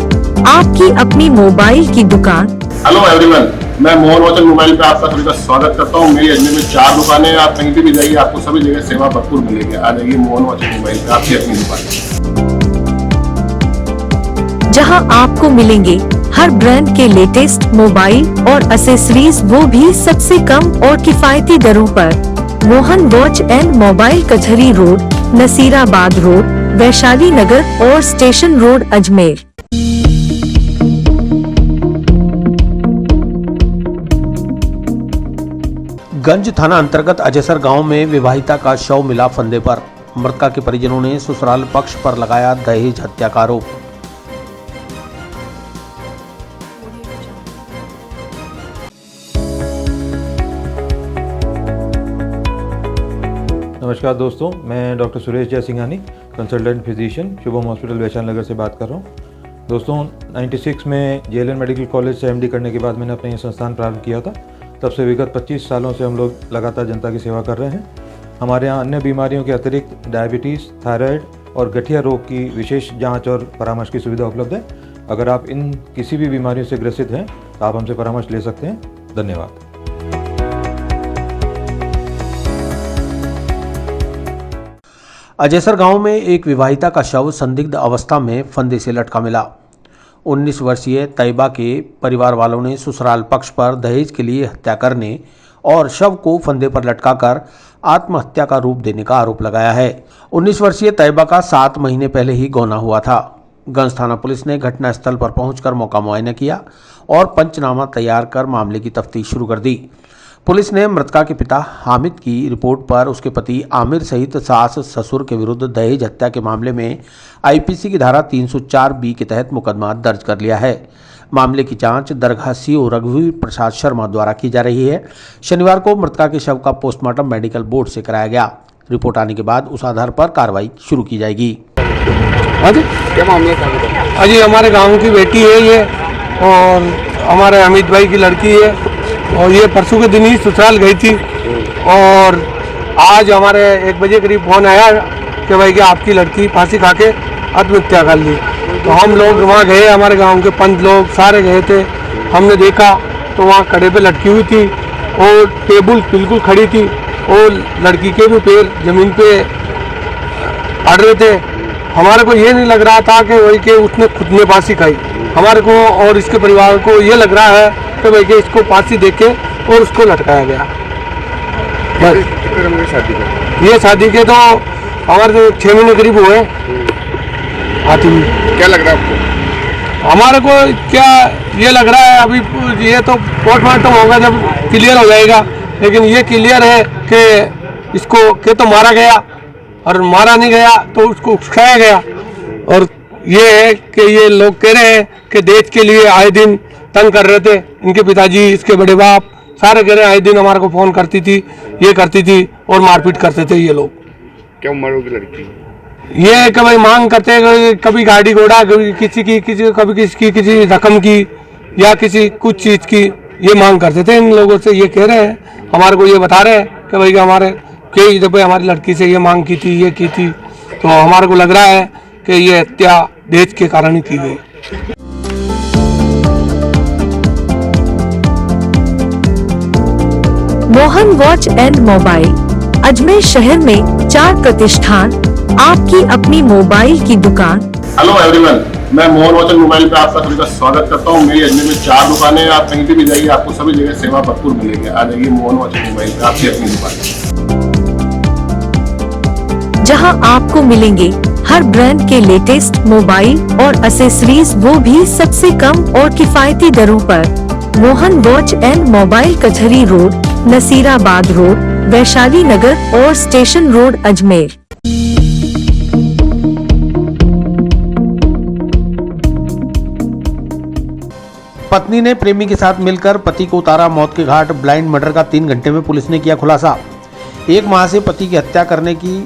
आपकी अपनी मोबाइल की दुकान। हेलो एवरीवन, मैं मोहन वॉच एंड मोबाइल पे आपका सभी का स्वागत करता हूँ। मेरी अजमेर में 4 दुकानें हैं। आप कहीं भी जाइए आपको सभी जगह सेवा भरपूर मिलेगी। आ जाइए मोहन वॉच एंड मोबाइल पे, आपकी अपनी दुकान, जहां आपको मिलेंगे हर ब्रांड के लेटेस्ट मोबाइल और एसेसरीज, वो भी सबसे कम और किफायती दरों पर। मोहन वॉच एंड मोबाइल कचहरी रोड, नसीराबाद रोड, वैशाली नगर और स्टेशन रोड, अजमेर। गंज थाना अंतर्गत अजयसर गांव में विवाहिता का शव मिला फंदे पर। मृतका के परिजनों ने ससुराल पक्ष पर लगाया दहेज हत्या का आरोप। नमस्कार दोस्तों, मैं doctor Suresh Jaisinghani, consultant physician, Shubham hospital Vaishali Nagar से बात कर रहा हूँ। दोस्तों 96 में जेएलएन मेडिकल कॉलेज से एमडी करने के बाद मैंने अपना ये संस्थान प्रारंभ किया था। तब से विगत 25 सालों से हम लोग लगातार जनता की सेवा कर रहे हैं। हमारे यहाँ अन्य बीमारियों के अतिरिक्त डायबिटीज़, थायराइड और गठिया रोग की विशेष जांच और परामर्श की सुविधा उपलब्ध है। अगर आप इन किसी भी बीमारियों से ग्रसित हैं तो आप हमसे परामर्श ले सकते हैं। धन्यवाद। अजयसर गांव में एक विवाहिता का शव संदिग्ध अवस्था में फंदे से लटका मिला। 19 वर्षीय तैयबा के परिवार वालों ने ससुराल पक्ष पर दहेज के लिए हत्या करने और शव को फंदे पर लटकाकर आत्महत्या का रूप देने का आरोप लगाया है। 19 वर्षीय तैयबा का 7 महीने पहले ही गौना हुआ था। गंज थाना पुलिस ने घटनास्थल पर पहुंचकर मौका मुआयना किया और पंचनामा तैयार कर मामले की तफ्तीश शुरू कर दी। पुलिस ने मृतका के पिता हामिद की रिपोर्ट पर उसके पति आमिर सहित सास ससुर के विरुद्ध दहेज हत्या के मामले में आईपीसी की धारा 304B के तहत मुकदमा दर्ज कर लिया है। मामले की जांच दरगाह सीओ रघुवीर प्रसाद शर्मा द्वारा की जा रही है। शनिवार को मृतका के शव का पोस्टमार्टम मेडिकल बोर्ड से कराया गया। रिपोर्ट आने के बाद उस आधार पर कार्रवाई शुरू की जाएगी। हाँ जी, क्या मामला था? अजी हमारे गांव की बेटी है ये, और हमारे अमित भाई की लड़की है, और ये परसों के दिन ही ससुराल गई थी, और आज हमारे 1 बजे करीब फोन आया कि भाई कि आपकी लड़की फांसी खा के आत्महत्या कर ली। तो हम लोग वहाँ गए, हमारे गांव के पंच लोग सारे गए थे। हमने देखा तो वहाँ कड़े पे लटकी हुई थी और टेबल बिल्कुल खड़ी थी, और लड़की के भी पैर जमीन पे अड़ रहे थे। हमारे को ये नहीं लग रहा था कि वही कि उसने खुद ने फांसी खाई। हमारे को और इसके परिवार को ये लग रहा है कि भाई कि इसको फांसी देके और उसको लटकाया गया। ये शादी के तो हमारे 6 महीने करीब हुए आती। क्या लग रहा है आपको? हमारे को क्या ये लग रहा है, अभी ये तो पोस्टमार्टम होगा जब क्लियर हो जाएगा, लेकिन ये क्लियर है कि इसको के तो मारा गया, और मारा नहीं गया तो उसको उकसाया गया। और ये है कि ये लोग कह रहे हैं कि देश के लिए आए दिन तंग कर रहे थे। इनके पिताजी, इसके बड़े बाप सारे कह रहे हैं आए दिन हमारे को फ़ोन करती थी, ये करती थी और मारपीट करते थे ये लोग। क्या उम्र होगी लड़की? ये कभी मांग करते हैं, कभी गाड़ी घोड़ा, कभी किसी रकम की या किसी कुछ चीज़ की ये मांग करते थे इन लोगों से। ये कह रहे हैं, हमारे को ये बता रहे हैं कि भाई हमारे कई दफ़े हमारी लड़की से ये मांग की थी, ये की थी। तो हमारे को लग रहा है कि ये हत्या देश के कारण ही की गई। Mohan watch and mobile Ajmer शहर में 4 प्रतिष्ठान, आपकी अपनी मोबाइल की दुकान। हेलो एवरीवन, मैं मोहन वॉच एंड मोबाइल पे आपका सभी का स्वागत करता हूँ। मेरी अजमेर में 4 दुकानें हैं। आप कहीं भी जाइए, आपको सभी जगह सेवा भरपूर मिलेगी। आ जाइए मोहन वॉच एंड मोबाइल पे, आपकी अपनी दुकान, जहां आपको मिलेंगे हर ब्रांड के लेटेस्ट मोबाइल और एसेसरीज, वो भी सबसे कम और किफायती दरों पर। मोहन वॉच एंड मोबाइल कचहरी रोड, नसीराबाद रोड, वैशाली नगर और स्टेशन रोड, अजमेर। पत्नी ने प्रेमी के साथ मिलकर पति को उतारा मौत के घाट। ब्लाइंड मर्डर का 3 घंटे में पुलिस ने किया खुलासा। 1 माह से पति की हत्या करने की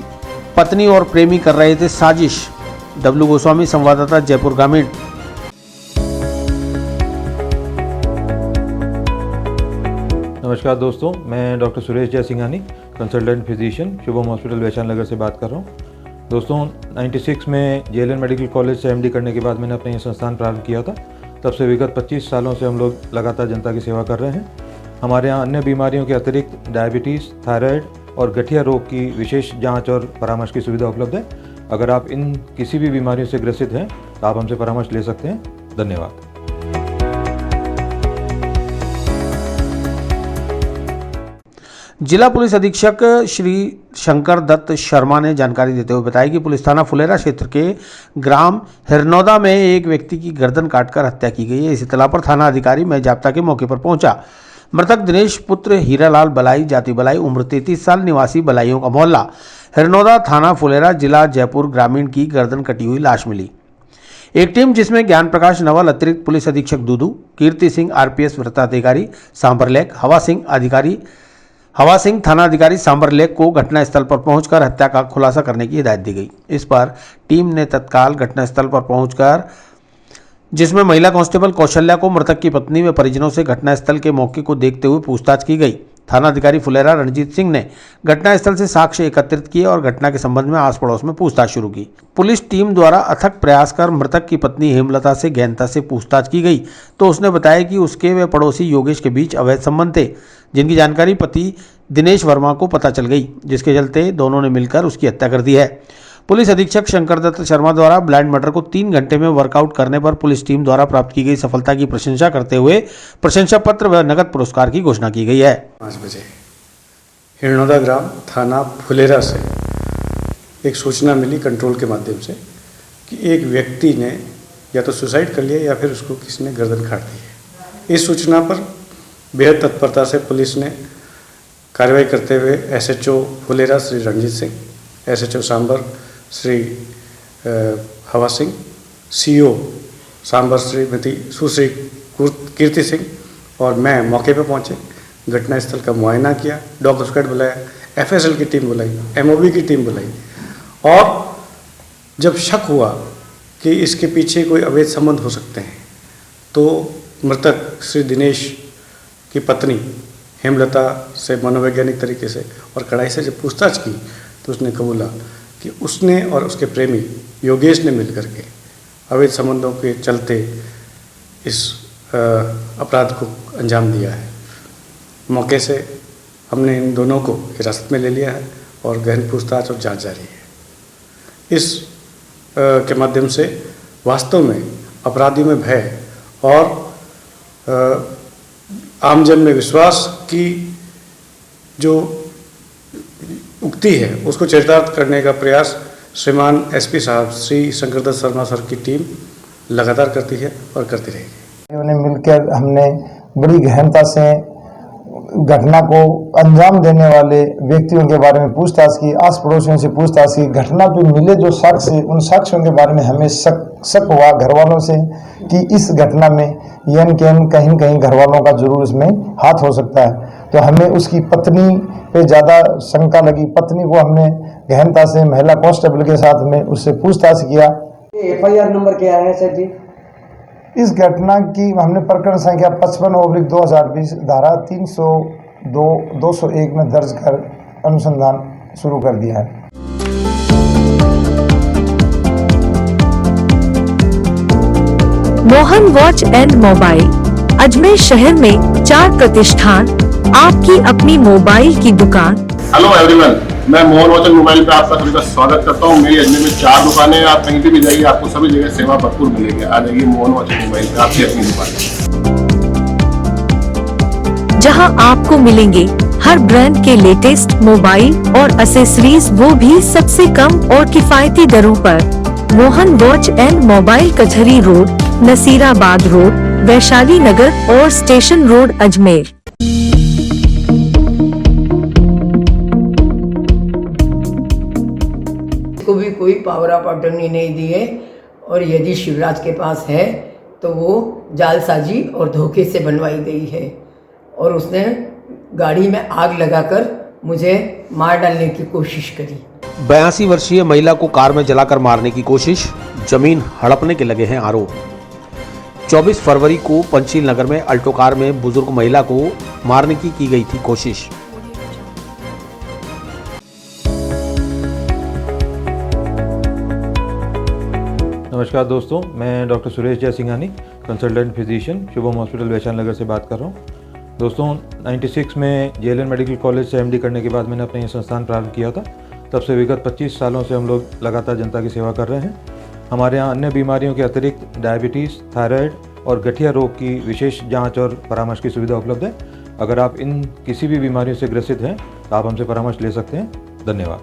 पत्नी और प्रेमी कर रहे थे साजिश। डब्ल्यू गोस्वामी, संवाददाता, जयपुर ग्रामीण। नमस्कार दोस्तों, मैं doctor Suresh Jaisinghani, consultant physician, Shubham hospital Vaishali Nagar से बात कर रहा हूँ। दोस्तों 96 में जेएलएन मेडिकल कॉलेज से एमडी करने के बाद मैंने अपना ये संस्थान प्रारंभ किया था। तब से विगत 25 सालों से हम लोग लगातार जनता की सेवा कर रहे हैं। हमारे यहाँ अन्य बीमारियों के अतिरिक्त डायबिटीज़, थायराइड और गठिया रोग की विशेष जांच और परामर्श की सुविधा उपलब्ध है। अगर आप इन किसी भी बीमारियों से ग्रसित हैं तो आप हमसे परामर्श ले सकते हैं। धन्यवाद। जिला पुलिस अधीक्षक श्री शंकर दत्त शर्मा ने जानकारी देते हुए बताया कि पुलिस थाना फुलेरा क्षेत्र के ग्राम हिरनौदा में एक व्यक्ति की गर्दन काटकर हत्या की गई है। इस इत्तला पर थाना अधिकारी मैं जाप्ता के मौके पर पहुंचा। मृतक दिनेश पुत्र हीरालाल बलाई, जाति बलाई, उम्र 33 साल, निवासी बलाइयों का मोहल्ला, हिरनौदा, थाना फुलेरा, जिला जयपुर ग्रामीण की गर्दन कटी हुई लाश मिली। एक टीम जिसमें ज्ञान प्रकाश नवल, अतिरिक्त पुलिस अधीक्षक दूदू, कीर्ति सिंह आरपीएस वृत्ताधिकारी सांबरलेक, हवा सिंह थाना अधिकारी सांबरलेक को घटनास्थल पर पहुंचकर हत्या का खुलासा करने की हिदायत दी गई। इस पर टीम ने तत्काल घटनास्थल पर पहुंचकर, जिसमें महिला कांस्टेबल कौशल्या को मृतक की पत्नी व परिजनों से घटनास्थल के मौके को देखते हुए पूछताछ की गई। थाना अधिकारी फुलेरा रणजीत सिंह ने घटनास्थल से साक्ष्य एकत्रित किए और घटना के संबंध में आस पड़ोस में पूछताछ शुरू की। पुलिस टीम द्वारा अथक प्रयास कर मृतक की पत्नी हेमलता से गहनता से पूछताछ की गई तो उसने बताया कि उसके व पड़ोसी योगेश के बीच अवैध संबंध थे, जिनकी जानकारी पति दिनेश वर्मा को पता चल गई, जिसके चलते दोनों ने मिलकर उसकी हत्या कर दी है। पुलिस अधीक्षक शंकर दत्त शर्मा द्वारा ब्लाइंड मर्डर को 3 घंटे में वर्कआउट करने पर पुलिस टीम द्वारा प्राप्त की गई सफलता की प्रशंसा करते हुए प्रशंसा पत्र व नगद पुरस्कार की घोषणा की गई है। 5 बजे हिरनौदा ग्राम थाना फुलेरा से एक सूचना मिली कंट्रोल के माध्यम से कि एक व्यक्ति ने या तो सुसाइड कर लिया या फिर उसको किसी ने गर्दन काट दी है। इस सूचना पर बेहद तत्परता से पुलिस ने कार्रवाई करते हुए एसएचओ फुलेरा श्री रणजीत सिंह, एसएचओ सांबर श्री हवा सिंह, सीओ सांबर श्रीमती सुश्री कीर्ति सिंह और मैं मौके पर पहुंचे। घटनास्थल का मुआयना किया, डॉग स्क्वाड बुलाया, एफएसएल की टीम बुलाई, एमओबी की टीम बुलाई और जब शक हुआ कि इसके पीछे कोई अवैध संबंध हो सकते हैं। तो मृतक श्री दिनेश की पत्नी हेमलता से मनोवैज्ञानिक तरीके से और कड़ाई से जब पूछताछ की तो उसने कबूला कि उसने और उसके प्रेमी योगेश ने मिलकर के अवैध संबंधों के चलते इस अपराध को अंजाम दिया है। मौके से हमने इन दोनों को हिरासत में ले लिया है और गहन पूछताछ और जांच जारी है। इस के माध्यम से वास्तव में अपराधियों में भय और आमजन में विश्वास की जो उक्ति है उसको चरितार्थ करने का प्रयास श्रीमान एसपी साहब श्री शंकरदत्त शर्मा सर की टीम लगातार करती है और करती रहेगी। उन्हें मिलकर हमने बड़ी गहनता से घटना को अंजाम देने वाले व्यक्तियों के बारे में पूछताछ की, आस पड़ोसियों से पूछताछ की। घटना पे मिले जो साक्ष्य, उन साक्ष्यों के बारे में हमें शक हुआ घर वालों से कि इस घटना में कहीं कहीं घर वालों का जरूर इसमें हाथ हो सकता है। तो हमें उसकी पत्नी पे ज़्यादा शंका लगी। पत्नी को हमने गहनता से महिला कांस्टेबल के साथ में उससे पूछताछ किया। FIR नंबर क्या है सर जी? इस घटना की हमने प्रकरण संख्या 55/2020 धारा 302/201 में दर्ज कर अनुसंधान शुरू कर दिया है। Mohan watch and mobile Ajmer शहर में 4 प्रतिष्ठान, आपकी अपनी मोबाइल की दुकान। हेलो एवरीवन, मैं मोहन वॉच एंड मोबाइल पे आपका सभी का स्वागत करता हूँ। मेरी अजमेर में 4 दुकानें हैं। आप कहीं भी जाइए आपको सभी जगह सेवा भरपूर मिलेगी। आ जाइए मोहन वॉच एंड मोबाइल पे, आपकी अपनी दुकान, जहां आपको मिलेंगे हर ब्रांड के लेटेस्ट मोबाइल और एसेसरीज, वो भी सबसे कम और किफायती दरों पर। मोहन वॉच एंड मोबाइल कचहरी रोड, नसीराबाद रोड, वैशाली नगर और स्टेशन रोड, अजमेर। को भी कोई पावर ऑफ अटर्नी नहीं दी है और यदि शिवराज के पास है तो वो जालसाजी और धोखे से बनवाई गई है और उसने गाड़ी में आग लगाकर मुझे मार डालने की कोशिश करी। 82 वर्षीय महिला को कार में जलाकर मारने की कोशिश, जमीन हड़पने के लगे हैं आरोप। 24 फरवरी को पंचशील नगर में अल्टो कार में बुजुर्ग महिला को मारने की गई थी कोशिश। नमस्कार दोस्तों, मैं doctor Suresh Jaisinghani, consultant physician, Shubham hospital Vaishali Nagar से बात कर रहा हूँ। दोस्तों 96 में JLN मेडिकल कॉलेज से MD करने के बाद मैंने अपना ये संस्थान प्रारंभ किया था। तब से विगत 25 सालों से हम लोग लगातार जनता की सेवा कर रहे हैं। हमारे यहाँ अन्य बीमारियों के अतिरिक्त डायबिटीज़, थायराइड और गठिया रोग की विशेष जाँच और परामर्श की सुविधा उपलब्ध है। अगर आप इन किसी भी बीमारियों से ग्रसित हैं तो आप हमसे परामर्श ले सकते हैं। धन्यवाद।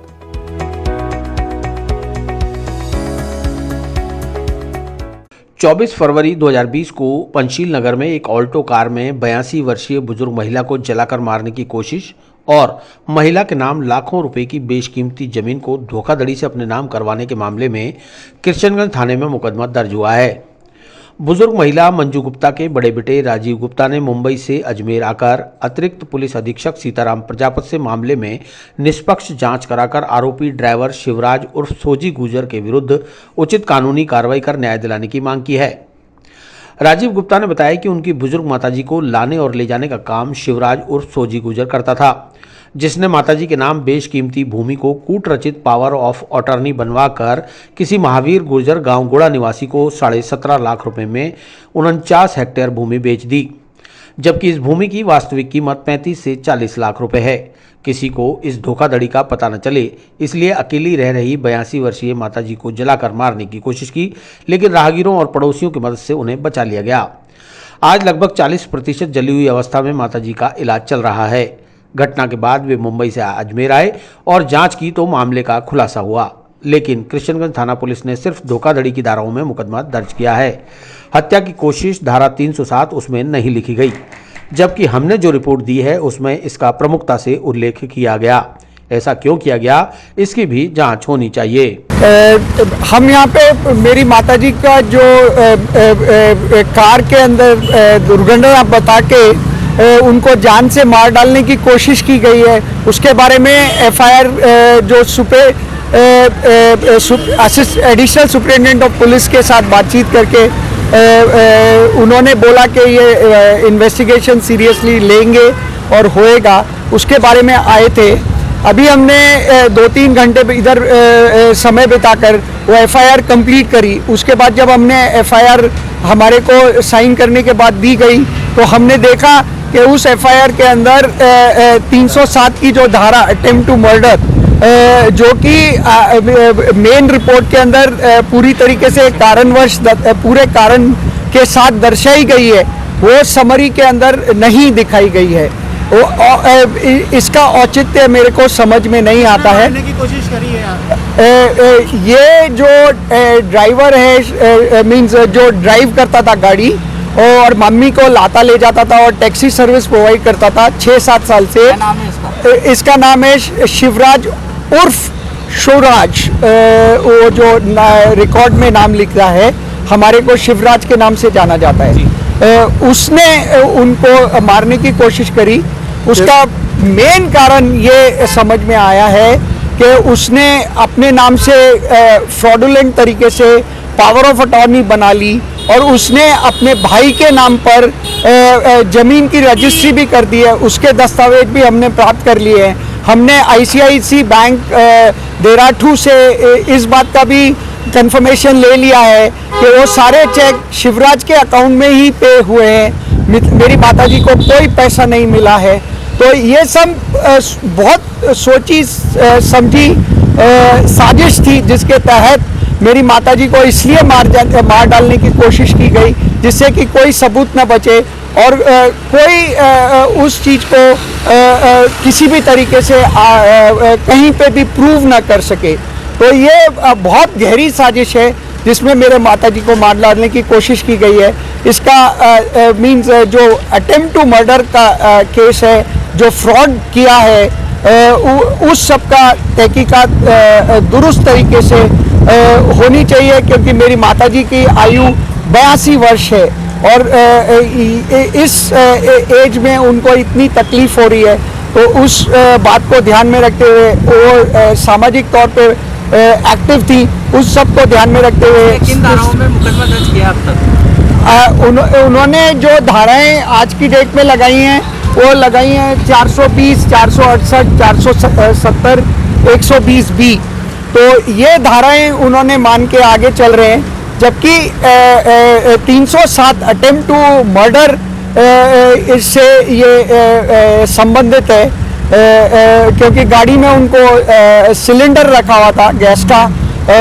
24 फरवरी 2020 को पंचशील नगर में एक ऑल्टो कार में 82 वर्षीय बुजुर्ग महिला को जलाकर मारने की कोशिश और महिला के नाम लाखों रुपए की बेशकीमती जमीन को धोखाधड़ी से अपने नाम करवाने के मामले में किशनगंज थाने में मुकदमा दर्ज हुआ है। बुजुर्ग महिला मंजू गुप्ता के बड़े बेटे राजीव गुप्ता ने मुंबई से अजमेर आकर अतिरिक्त पुलिस अधीक्षक सीताराम प्रजापति से मामले में निष्पक्ष जांच कराकर आरोपी ड्राइवर शिवराज उर्फ सोजी गुजर के विरुद्ध उचित कानूनी कार्रवाई कर न्याय दिलाने की मांग की है। राजीव गुप्ता ने बताया कि उनकी बुजुर्ग माताजी को लाने और ले जाने का काम शिवराज उर्फ सोजी गुजर करता था, जिसने माताजी के नाम बेशकीमती भूमि को कूट रचित पावर ऑफ अटॉर्नी बनवाकर किसी महावीर गुर्जर गांव गोड़ा निवासी को 17.5 लाख रुपए में 49 हेक्टेयर भूमि बेच दी, जबकि इस भूमि की वास्तविक कीमत 35 से 40 लाख रुपए है। किसी को इस धोखाधड़ी का पता न चले इसलिए अकेली रह रही 82 वर्षीय माताजी को जलाकर मारने की कोशिश की, लेकिन राहगीरों और पड़ोसियों की मदद से उन्हें बचा लिया गया। आज लगभग 40% जली हुई अवस्था में माताजी का इलाज चल रहा है। घटना के बाद वे मुंबई से अजमेर आए और जांच की तो मामले का खुलासा हुआ, लेकिन किशनगंज थाना पुलिस ने सिर्फ धोखाधड़ी की धाराओं में मुकदमा दर्ज किया है। हत्या की कोशिश धारा 307 उसमें नहीं लिखी गई, जबकि हमने जो रिपोर्ट दी है उसमें इसका प्रमुखता से उल्लेख किया गया। ऐसा क्यों किया गया, इसकी भी जांच होनी चाहिए। हम यहाँ पे मेरी माताजी का जो कार के अंदर दुर्घटना बता के उनको जान से मार डालने की कोशिश की गई है, उसके बारे में FIR जो Supe additional superintendent of police के साथ बातचीत करके उन्होंने बोला कि ये इन्वेस्टिगेशन सीरियसली लेंगे और होएगा, उसके बारे में आए थे। अभी हमने 2-3 घंटे इधर समय बिताकर वो FIR कंप्लीट करी। उसके बाद जब हमने FIR हमारे को साइन करने के बाद दी गई तो हमने देखा कि उस FIR के अंदर 307 की जो धारा अटेम्प्ट टू मर्डर, जो कि मेन रिपोर्ट के अंदर पूरी तरीके से कारणवश पूरे कारण के साथ दर्शाई गई है, वो समरी के अंदर नहीं दिखाई गई है। इसका औचित्य मेरे को समझ में नहीं आता है। की कोशिश करी है ये जो ड्राइवर है, मींस जो ड्राइव करता था गाड़ी और मम्मी को लाता ले जाता था और टैक्सी सर्विस प्रोवाइड करता था 6-7 साल से। क्या नाम है इसका नाम है शिवराज उर्फ शिवराज। वो जो रिकॉर्ड में नाम लिख रहा है, हमारे को शिवराज के नाम से जाना जाता है। उसने उनको मारने की कोशिश करी। उसका मेन कारण ये समझ में आया है कि उसने अपने नाम से फ्रॉडुलेंट तरीके से पावर ऑफ अटॉर्नी बना ली और उसने अपने भाई के नाम पर ज़मीन की रजिस्ट्री भी कर दी है। उसके दस्तावेज भी हमने प्राप्त कर लिए हैं। हमने ICICI बैंक देराठू से इस बात का भी कंफर्मेशन ले लिया है कि वो सारे चेक शिवराज के अकाउंट में ही पे हुए हैं। मेरी माताजी को कोई पैसा नहीं मिला है। तो ये सब बहुत सोची समझी साजिश थी, जिसके तहत मेरी माताजी को इसलिए मार डालने की कोशिश की गई जिससे कि कोई सबूत न बचे और कोई उस चीज़ को किसी भी तरीके से कहीं पे भी प्रूव ना कर सके। तो ये बहुत गहरी साजिश है जिसमें मेरे माताजी को मार डालने की कोशिश की गई है। इसका मींस जो अटेम्प्ट टू मर्डर का केस है, जो फ्रॉड किया है, उस सब का तहकीकात दुरुस्त तरीके से होनी चाहिए, क्योंकि मेरी माताजी की आयु 82 वर्ष है और इस एज में उनको इतनी तकलीफ हो रही है। तो उस बात को ध्यान में रखते हुए वो सामाजिक तौर पे एक्टिव थी, उस सब को ध्यान में रखते हुए किन धाराओं में मुकदमा दर्ज किया अब तक? उन्होंने जो धाराएं आज की डेट में लगाई हैं वो लगाई हैं 420, 468, 470, 120B। तो ये धाराएं उन्होंने मान के आगे चल रहे हैं, जबकि 307 अटेम्प्ट टू मर्डर इससे ये संबंधित है, क्योंकि गाड़ी में उनको सिलेंडर रखा हुआ था गैस का।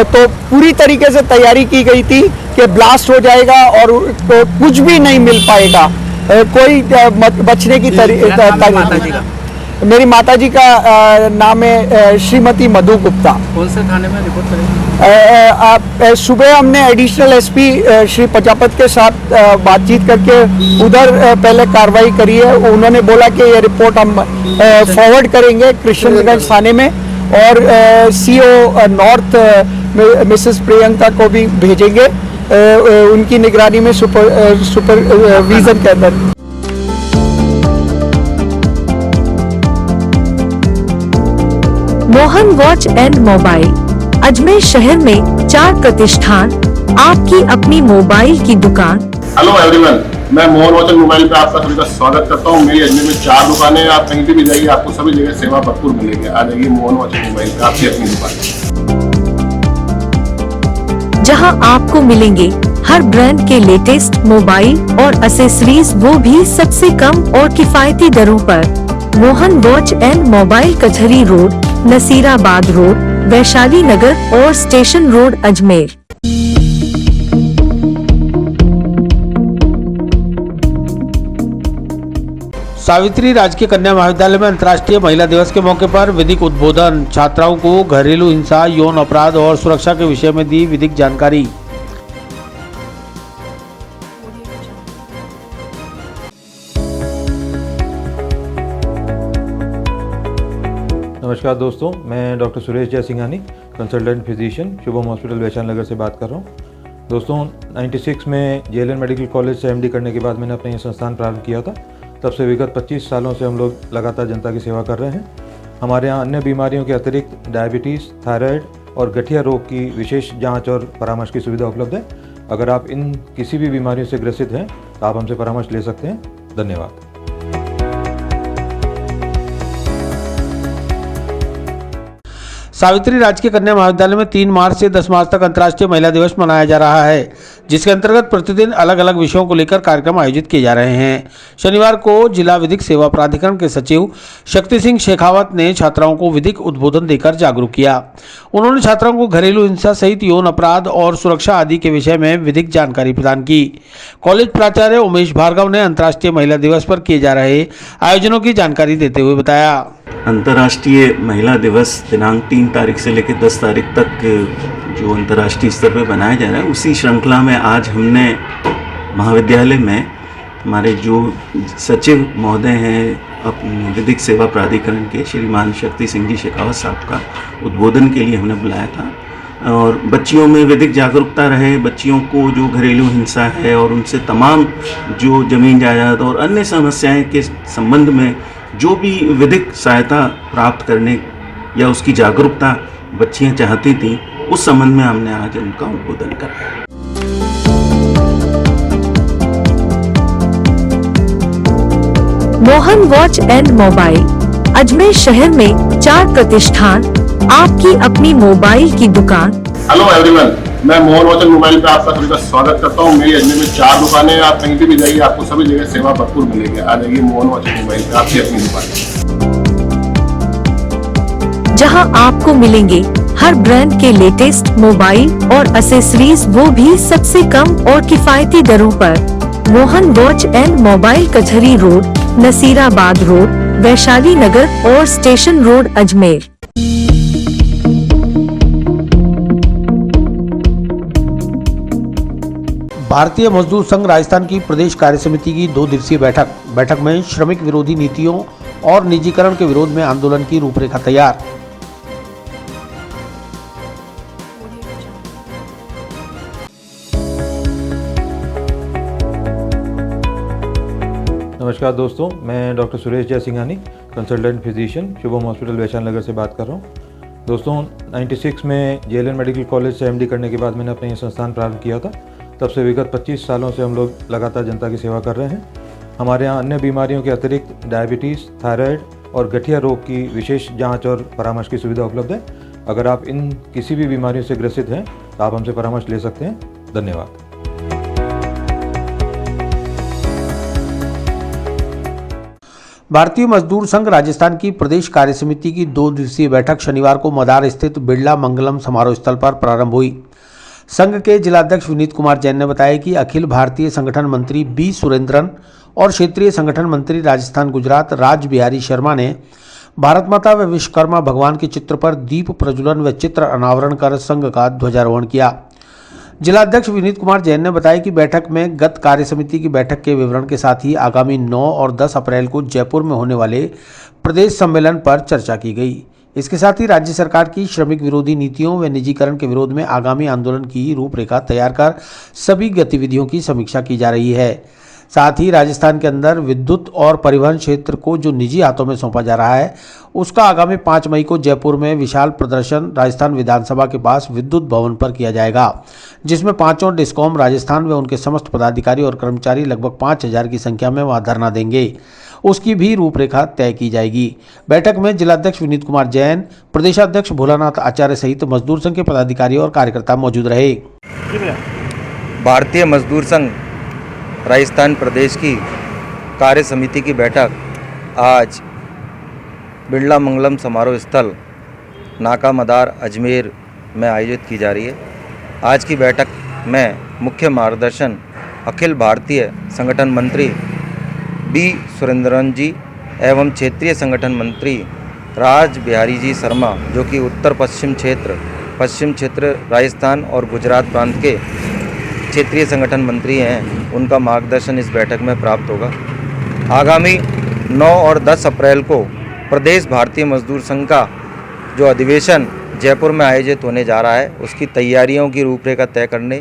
तो पूरी तरीके से तैयारी की गई थी कि ब्लास्ट हो जाएगा और कुछ भी नहीं मिल पाएगा, कोई बचने की मेरी माताजी का नाम है श्रीमती मधु गुप्ता। कौन से थाने में रिपोर्ट करेंगे? सुबह हमने एडिशनल SP श्री प्रजापत के साथ बातचीत करके उधर पहले कार्रवाई करी है। उन्होंने बोला कि ये रिपोर्ट हम फॉरवर्ड करेंगे कृष्णगंज थाने में और CO नॉर्थ मिसेस प्रियंका को भी भेजेंगे उनकी निगरानी में सुपरविजन के अंदर। Mohan watch and mobile Ajmer शहर में 4 प्रतिष्ठान, आपकी अपनी मोबाइल की दुकान। हेलो एवरीवन, मैं मोहन वॉच एंड मोबाइल पे आपका सभी का स्वागत करता हूँ। मेरी अजमेर में 4 दुकानें हैं। आप कहीं भी जाइए आपको सभी जगह सेवा भरपूर मिलेगी। आ जाइए मोहन वॉच एंड मोबाइल पे, आपकी अपनी दुकान, जहां आपको मिलेंगे हर ब्रांड के लेटेस्ट मोबाइल और एसेसरीज, वो भी सबसे कम और किफायती दरों पर। मोहन वॉच एंड मोबाइल कचहरी रोड, नसीराबाद रोड, वैशाली नगर और स्टेशन रोड अजमेर। सावित्री राजकीय कन्या महाविद्यालय में अंतर्राष्ट्रीय महिला दिवस के मौके पर विधिक उद्बोधन, छात्राओं को घरेलू हिंसा, यौन अपराध और सुरक्षा के विषय में दी विधिक जानकारी। नमस्कार दोस्तों, मैं doctor Suresh Jaisinghani, consultant physician, Shubham hospital Vaishali Nagar से बात कर रहा हूँ। दोस्तों 96 में JLN मेडिकल कॉलेज से MD करने के बाद मैंने अपना ये संस्थान प्रारंभ किया था। तब से विगत 25 सालों से हम लोग लगातार जनता की सेवा कर रहे हैं। हमारे यहाँ अन्य बीमारियों के अतिरिक्त डायबिटीज़, थायराइड, और गठिया रोग की विशेष जांच और परामर्श की सुविधा उपलब्ध है। अगर आप इन किसी भी बीमारियों से ग्रसित हैं तो आप हमसे परामर्श ले सकते हैं। धन्यवाद। सावित्री राजकीय कन्या महाविद्यालय में 3 मार्च से 10 मार्च तक अंतर्राष्ट्रीय महिला दिवस मनाया जा रहा है, जिसके अंतर्गत प्रतिदिन अलग अलग विषयों को लेकर कार्यक्रम आयोजित किए जा रहे हैं। शनिवार को जिला विधिक सेवा प्राधिकरण के सचिव शक्ति सिंह शेखावत ने छात्राओं को विधिक उद्बोधन देकर जागरूक किया। उन्होंने छात्राओं को घरेलू हिंसा सहित यौन अपराध और सुरक्षा आदि के विषय में विधिक जानकारी प्रदान की। कॉलेज प्राचार्य उमेश भार्गव ने अंतर्राष्ट्रीय महिला दिवस पर किए जा रहे आयोजनों की जानकारी देते हुए बताया। अंतर्राष्ट्रीय महिला दिवस दिनांक 3 तारीख से लेकर 10 तारीख तक जो अंतर्राष्ट्रीय स्तर पर बनाया जा रहा है, उसी श्रृंखला में आज हमने महाविद्यालय में हमारे जो सचिव महोदय हैं विधिक सेवा प्राधिकरण के श्रीमान शक्ति सिंह जी शेखावत साहब का उद्बोधन के लिए हमने बुलाया था और बच्चियों में विधिक जागरूकता रहे, बच्चियों को जो घरेलू हिंसा है और उनसे तमाम जो जमीन जायदाद और अन्य समस्याएं के संबंध में जो भी विधिक सहायता प्राप्त करने या उसकी जागरूकता बच्चियां चाहती थीं, उस संबंध में हमने आज उनका उद्बोधन कराया। Mohan watch and mobile Ajmer शहर में 4 प्रतिष्ठान, आपकी अपनी मोबाइल की दुकान। हेलो एवरीवन, मैं मोहन वॉच एंड मोबाइल पे आपका सभी का स्वागत करता हूँ। मेरी अजमेर में 4 दुकानें हैं। आप कहीं भी जाइए, आपको सभी जगह सेवा भरपूर मिलेगी। आ जाइए मोहन वॉच एंड मोबाइल पे, आपकी अपनी दुकान, जहां आपको मिलेंगे हर ब्रांड के लेटेस्ट मोबाइल और एसेसरीज, वो भी सबसे कम और किफायती दरों पर। मोहन वॉच एंड मोबाइल कचहरी रोड, नसीराबाद रोड, वैशाली नगर और स्टेशन रोड, अजमेर। भारतीय मजदूर संघ राजस्थान की प्रदेश कार्य समिति की 2 दिवसीय बैठक में श्रमिक विरोधी नीतियों और निजीकरण के विरोध में आंदोलन की रूपरेखा तैयार। नमस्कार दोस्तों, मैं doctor Suresh Jaisinghani, consultant physician, Shubham hospital Vaishali Nagar से बात कर रहा हूँ। दोस्तों 96 में जेएलएन मेडिकल कॉलेज से एमडी करने के बाद मैंने अपना ये संस्थान प्रारंभ किया था। तब से विगत 25 सालों से हम लोग लगातार जनता की सेवा कर रहे हैं। हमारे यहाँ अन्य बीमारियों के अतिरिक्त डायबिटीज़, थायराइड और गठिया रोग की विशेष जांच और परामर्श की सुविधा उपलब्ध है। अगर आप इन किसी भी बीमारियों से ग्रसित हैं तो आप हमसे परामर्श ले सकते हैं। धन्यवाद। भारतीय मजदूर संघ राजस्थान की प्रदेश कार्य समिति की 2 दिवसीय बैठक शनिवार को मदार स्थित बिरला मंगलम समारोह स्थल पर प्रारंभ हुई। संघ के जिलाध्यक्ष विनीत कुमार जैन ने बताया कि अखिल भारतीय संगठन मंत्री बी सुरेंद्रन और क्षेत्रीय संगठन मंत्री राजस्थान गुजरात राज बिहारी शर्मा ने भारत माता व विश्वकर्मा भगवान के चित्र पर दीप प्रज्वलन व चित्र अनावरण कर संघ का ध्वजारोहण किया। जिलाध्यक्ष विनीत कुमार जैन ने बताया कि बैठक में गत कार्य समिति की बैठक के विवरण के साथ ही आगामी 9 और 10 अप्रैल को जयपुर में होने वाले प्रदेश सम्मेलन पर चर्चा की गई। इसके साथ ही राज्य सरकार की श्रमिक विरोधी नीतियों व निजीकरण के विरोध में आगामी आंदोलन की रूपरेखा तैयार कर सभी गतिविधियों की समीक्षा की जा रही है। साथ ही राजस्थान के अंदर विद्युत और परिवहन क्षेत्र को जो निजी हाथों में सौंपा जा रहा है, उसका आगामी 5 मई को जयपुर में विशाल प्रदर्शन राजस्थान विधानसभा के पास विद्युत भवन पर किया जाएगा, जिसमें 5 डिस्कॉम राजस्थान व उनके समस्त पदाधिकारी और कर्मचारी लगभग 5000 की संख्या में वहां धरना देंगे। उसकी भी रूपरेखा तय की जाएगी। बैठक में जिलाध्यक्ष विनीत कुमार जैन, प्रदेशाध्यक्ष भोलानाथ आचार्य सहित मजदूर संघ के पदाधिकारी और कार्यकर्ता मौजूद रहे। भारतीय मजदूर संघ राजस्थान प्रदेश की कार्य समिति की बैठक आज बिरला मंगलम समारोह स्थल नाका मदार अजमेर में आयोजित की जा रही है। आज की बैठक में मुख्य मार्गदर्शन अखिल भारतीय संगठन मंत्री बी सुरेंद्रन जी एवं क्षेत्रीय संगठन मंत्री राज बिहारी जी शर्मा, जो कि उत्तर पश्चिम क्षेत्र राजस्थान और गुजरात प्रांत के क्षेत्रीय संगठन मंत्री हैं, उनका मार्गदर्शन इस बैठक में प्राप्त होगा। आगामी 9 और 10 अप्रैल को प्रदेश भारतीय मजदूर संघ का जो अधिवेशन जयपुर में आयोजित होने जा रहा है, उसकी तैयारियों की रूपरेखा तय करने,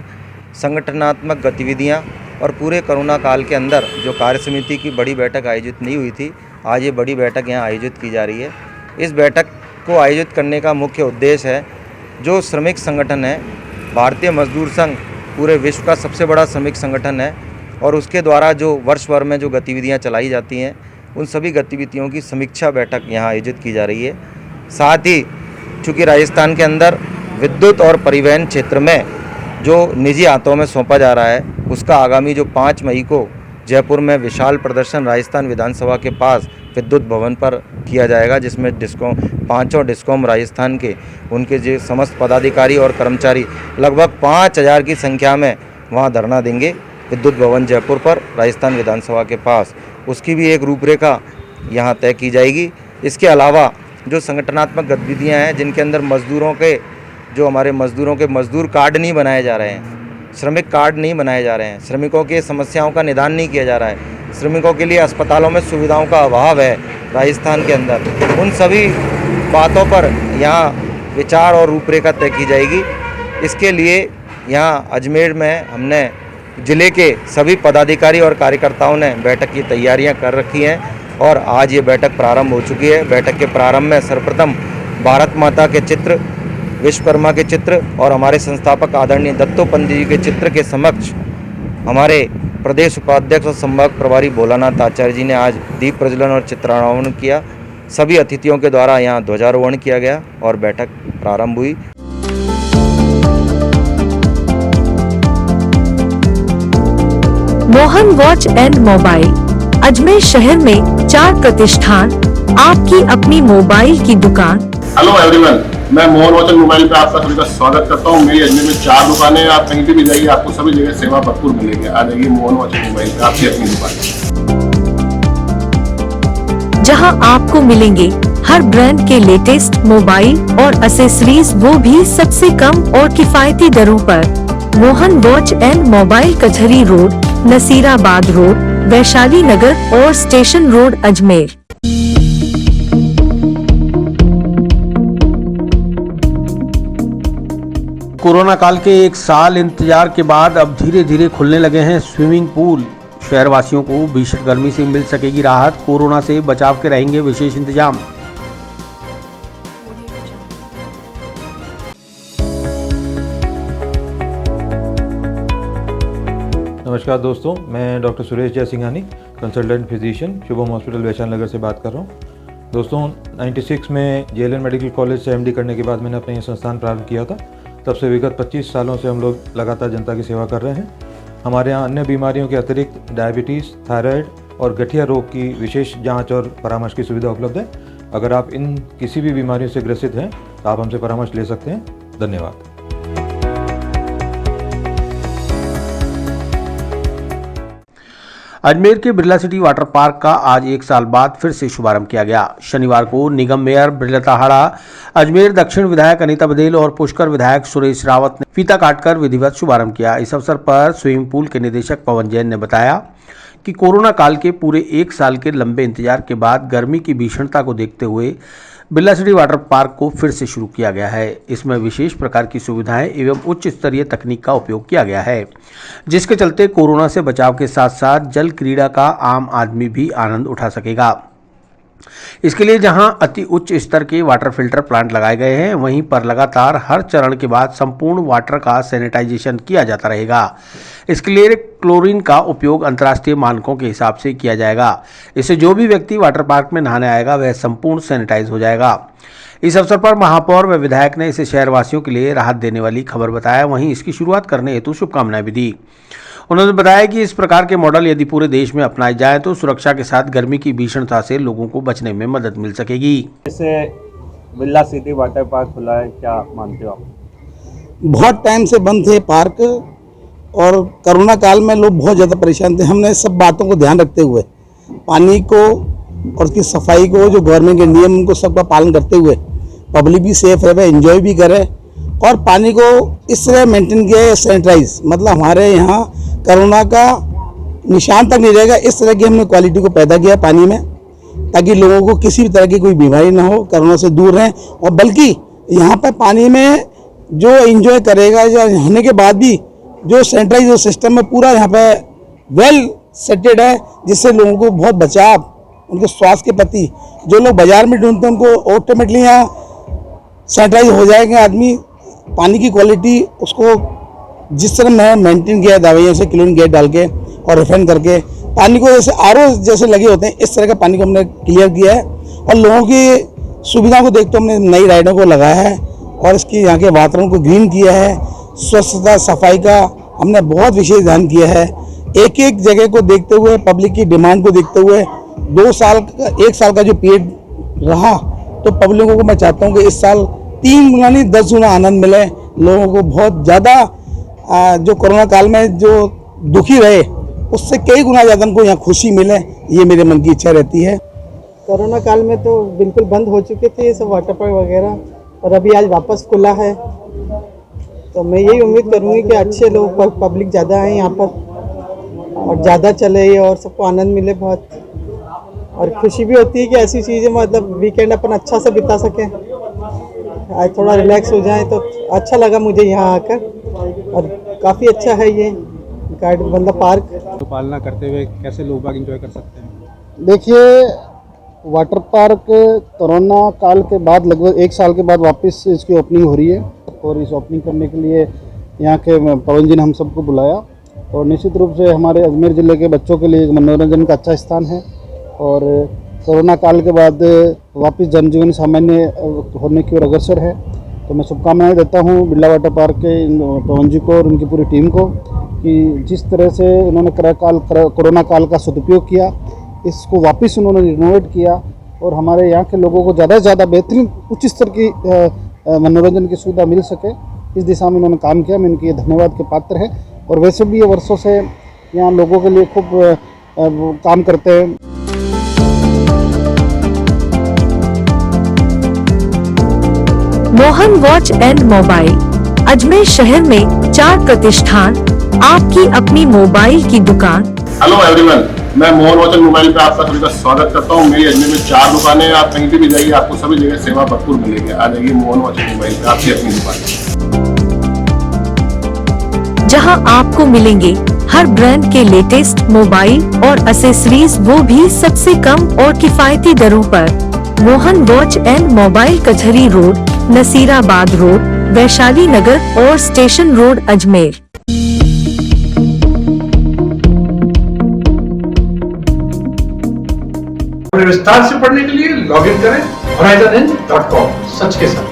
संगठनात्मक गतिविधियां और पूरे कोरोना काल के अंदर जो कार्य समिति की बड़ी बैठक आयोजित नहीं हुई थी, आज ये बड़ी बैठक यहाँ आयोजित की जा रही है। इस बैठक को आयोजित करने का मुख्य उद्देश्य है जो श्रमिक संगठन है, भारतीय मजदूर संघ पूरे विश्व का सबसे बड़ा श्रमिक संगठन है और उसके द्वारा जो वर्ष भर में जो गतिविधियां चलाई जाती हैं उन सभी गतिविधियों की समीक्षा बैठक यहाँ आयोजित की जा रही है। साथ ही चूँकि राजस्थान के अंदर विद्युत और परिवहन क्षेत्र में जो निजी हाथों में सौंपा जा रहा है उसका आगामी जो 5 मई को जयपुर में विशाल प्रदर्शन राजस्थान विधानसभा के पास विद्युत भवन पर किया जाएगा, जिसमें पाँचों डिस्कॉम राजस्थान के उनके जो समस्त पदाधिकारी और कर्मचारी लगभग 5000 की संख्या में वहां धरना देंगे विद्युत भवन जयपुर पर राजस्थान विधानसभा के पास। उसकी भी एक रूपरेखा यहां तय की जाएगी। इसके अलावा जो संगठनात्मक गतिविधियां हैं जिनके अंदर हमारे मजदूरों के मजदूर कार्ड नहीं बनाए जा रहे हैं, श्रमिक कार्ड नहीं बनाए जा रहे हैं, श्रमिकों की समस्याओं का निदान नहीं किया जा रहा है, श्रमिकों के लिए अस्पतालों में सुविधाओं का अभाव है राजस्थान के अंदर, उन सभी बातों पर यहाँ विचार और रूपरेखा तय की जाएगी। इसके लिए यहाँ अजमेर में हमने जिले के सभी पदाधिकारी और कार्यकर्ताओं ने बैठक की तैयारियां कर रखी हैं और आज ये बैठक प्रारंभ हो चुकी है। बैठक के प्रारंभ में सर्वप्रथम भारत माता के चित्र, विश्वकर्मा के चित्र और हमारे संस्थापक आदरणीय दत्तोपंत जी के चित्र के समक्ष हमारे प्रदेश उपाध्यक्ष और संभाग प्रभारी भोलानाथ आचार्य जी ने आज दीप प्रज्वलन और चित्रारोहण किया। सभी अतिथियों के द्वारा यहाँ ध्वजारोहण किया गया और बैठक प्रारंभ हुई। Mohan watch and mobile Ajmer शहर में 4 प्रतिष्ठान, आपकी अपनी मोबाइल की दुकान। हेलो एवरीवन, मैं मोहन वॉच एंड मोबाइल पे आपका सभी का स्वागत करता हूँ। मेरी अजमेर में 4 दुकानें हैं। आप कहीं भी जाइए आपको सभी जगह सेवा भरपूर मिलेगी। आ जाइए मोहन वॉच एंड मोबाइल पे, आपकी अपनी दुकान, जहां आपको मिलेंगे हर ब्रांड के लेटेस्ट मोबाइल और एसेसरीज, वो भी सबसे कम और किफायती दरों पर। मोहन वॉच एंड मोबाइल कचहरी रोड, नसीराबाद रोड, वैशाली नगर और स्टेशन रोड अजमेर। कोरोना काल के 1 साल इंतजार के बाद अब धीरे धीरे खुलने लगे हैं स्विमिंग पूल। शहरवासियों को भीषण गर्मी से मिल सकेगी राहत, कोरोना से बचाव के रहेंगे विशेष इंतजाम। नमस्कार दोस्तों, मैं doctor Suresh Jaisinghani, consultant physician, Shubham hospital Vaishali Nagar से बात कर रहा हूँ। दोस्तों 96 में जेएलएन मेडिकल कॉलेज से एमडी करने के बाद मैंने अपना ये संस्थान प्रारंभ किया था। तब से विगत 25 सालों से हम लोग लगातार जनता की सेवा कर रहे हैं। हमारे यहाँ अन्य बीमारियों के अतिरिक्त डायबिटीज़, थायराइड और गठिया रोग की विशेष जांच और परामर्श की सुविधा उपलब्ध है। अगर आप इन किसी भी बीमारियों से ग्रसित हैं तो आप हमसे परामर्श ले सकते हैं। धन्यवाद। अजमेर के बिरला सिटी वाटर पार्क का आज 1 साल बाद फिर से शुभारंभ किया गया। शनिवार को निगम मेयर बिरला ताहाड़ा, अजमेर दक्षिण विधायक अनीता बदेल और पुष्कर विधायक सुरेश रावत ने फीता काटकर विधिवत शुभारंभ किया। इस अवसर पर स्विमिंग पूल के निदेशक पवन जैन ने बताया कि कोरोना काल के पूरे 1 साल के लंबे इंतजार के बाद गर्मी की भीषणता को देखते हुए बिरला सिटी वाटर पार्क को फिर से शुरू किया गया है। इसमें विशेष प्रकार की सुविधाएं एवं उच्च स्तरीय तकनीक का उपयोग किया गया है, जिसके चलते कोरोना से बचाव के साथ साथ जल क्रीड़ा का आम आदमी भी आनंद उठा सकेगा। इसके लिए जहां अति उच्च स्तर के वाटर फिल्टर प्लांट लगाए गए हैं, वहीं पर लगातार हर चरण के बाद संपूर्ण वाटर का सैनिटाइजेशन किया जाता रहेगा। इसके लिए क्लोरीन का उपयोग अंतर्राष्ट्रीय मानकों के हिसाब से किया जाएगा। इससे जो भी व्यक्ति वाटर पार्क में नहाने आएगा वह संपूर्ण सैनिटाइज हो जाएगा। इस अवसर पर महापौर व विधायक ने इसे शहरवासियों के लिए राहत देने वाली खबर बताया। वहीं इसकी शुरुआत करने हेतु शुभकामनाएं भी दी। उन्होंने बताया कि इस प्रकार के मॉडल यदि पूरे देश में अपनाए जाएं तो सुरक्षा के साथ गर्मी की भीषणता से लोगों को बचने में मदद मिल सकेगी। जैसे बिरला सिटी वाटर पार्क खुला है, क्या मानते हो आप? बहुत टाइम से बंद थे पार्क और कोरोना काल में लोग बहुत ज़्यादा परेशान थे। हमने सब बातों को ध्यान रखते हुए पानी को और उसकी सफाई को, जो गवर्नमेंट के नियम उनको सबका पालन करते हुए पब्लिक भी सेफ रहे, एंजॉय भी करे और पानी को इस तरह मेंटेन किया है सैनिटाइज, मतलब हमारे यहाँ कोरोना का निशान तक नहीं रहेगा। इस तरह की हमने क्वालिटी को पैदा किया पानी में, ताकि लोगों को किसी भी तरह की कोई बीमारी ना हो, कोरोना से दूर रहें। और बल्कि यहाँ पर पानी में जो एंजॉय करेगा या नहाने के बाद भी जो सैनिटाइज सिस्टम में पूरा यहाँ पे वेल सेटेड है, जिससे लोगों को बहुत बचाव, उनके स्वास्थ्य के प्रति जो लोग बाजार में ढूंढते हैं उनको ऑटोमेटिकली यहाँ सैनिटाइज हो जाएंगे आदमी। पानी की क्वालिटी उसको जिस तरह मैं मेंटेन किया है दवाइयों से क्लोरीन गैस डाल के और रिफाइन करके पानी को जैसे आरओ जैसे लगे होते हैं इस तरह का पानी को हमने क्लियर किया है और लोगों की सुविधा को देखते हमने नई राइडों को लगाया है और इसकी यहाँ के वातावरण को ग्रीन किया है। स्वच्छता सफाई का हमने बहुत विशेष ध्यान किया है। एक एक जगह को देखते हुए पब्लिक की डिमांड को देखते हुए 1 साल का जो पीरियड रहा तो पब्लिकों को मैं चाहता हूँ कि इस साल 3 गुना नहीं 10 गुना आनंद मिले। लोगों को बहुत ज़्यादा जो कोरोना काल में जो दुखी रहे उससे कई गुना ज़्यादा उनको यहाँ खुशी मिले, ये मेरे मन की इच्छा रहती है। कोरोना काल में तो बिल्कुल बंद हो चुके थे ये सब वाटर पार्क वगैरह और अभी आज वापस खुला है, तो मैं यही उम्मीद करूँगी कि अच्छे लोग पब्लिक ज़्यादा आए यहाँ पर और ज़्यादा चले और सबको आनंद मिले बहुत, और खुशी भी होती है कि ऐसी चीज़ें मतलब वीकेंड अपन अच्छा से बिता सकें, आज थोड़ा रिलैक्स हो जाए तो अच्छा लगा मुझे यहाँ आकर। और काफ़ी अच्छा है ये गार्डन मतलब पार्क। तो पालना करते हुए कैसे लोग बाग एंजॉय कर सकते हैं? देखिए वाटर पार्क कोरोना काल के बाद लगभग 1 साल के बाद वापस इसकी ओपनिंग हो रही है और इस ओपनिंग करने के लिए यहाँ के पवन जी ने हम सबको बुलाया और निश्चित रूप से हमारे अजमेर ज़िले के बच्चों के लिए एक मनोरंजन का अच्छा स्थान है और कोरोना काल के बाद वापस जनजीवन सामान्य होने की ओर अग्रसर है। तो मैं शुभकामनाएं देता हूँ बिरला वाटर पार्क के पवन जी को और उनकी पूरी टीम को कि जिस तरह से उन्होंने कोरोना काल का सदुपयोग किया, इसको वापस उन्होंने रिनोवेट किया और हमारे यहाँ के लोगों को ज़्यादा से ज़्यादा बेहतरीन उच्च स्तर की मनोरंजन की सुविधा मिल सके, इस दिशा में उन्होंने काम किया। मैं इनके ये धन्यवाद के पात्र है और वैसे भी ये वर्षों से यहाँ लोगों के लिए खूब काम करते हैं। Mohan watch and mobile Ajmer शहर में 4 प्रतिष्ठान, आपकी अपनी मोबाइल की दुकान। हेलो एवरीवन, मैं मोहन वॉच एंड मोबाइल पे आपका सभी का स्वागत करता हूँ। मेरी अजमेर में 4 दुकानें हैं, आप कहीं भी जाइए आपको सभी जगह सेवा भरपूर मिलेगी। आ जाइए मोहन वॉच एंड मोबाइल पे, आपकी अपनी दुकान जहां आपको मिलेंगे हर ब्रांड के लेटेस्ट मोबाइल और एसेसरीज, वो भी सबसे कम और किफायती दरों पर। मोहन वॉच एंड मोबाइल कचहरी रोड, नसीराबाद रोड, वैशाली नगर और स्टेशन रोड अजमेर। विस्तार से पढ़ने के लिए लॉग इन करें horizon.com, सच के साथ।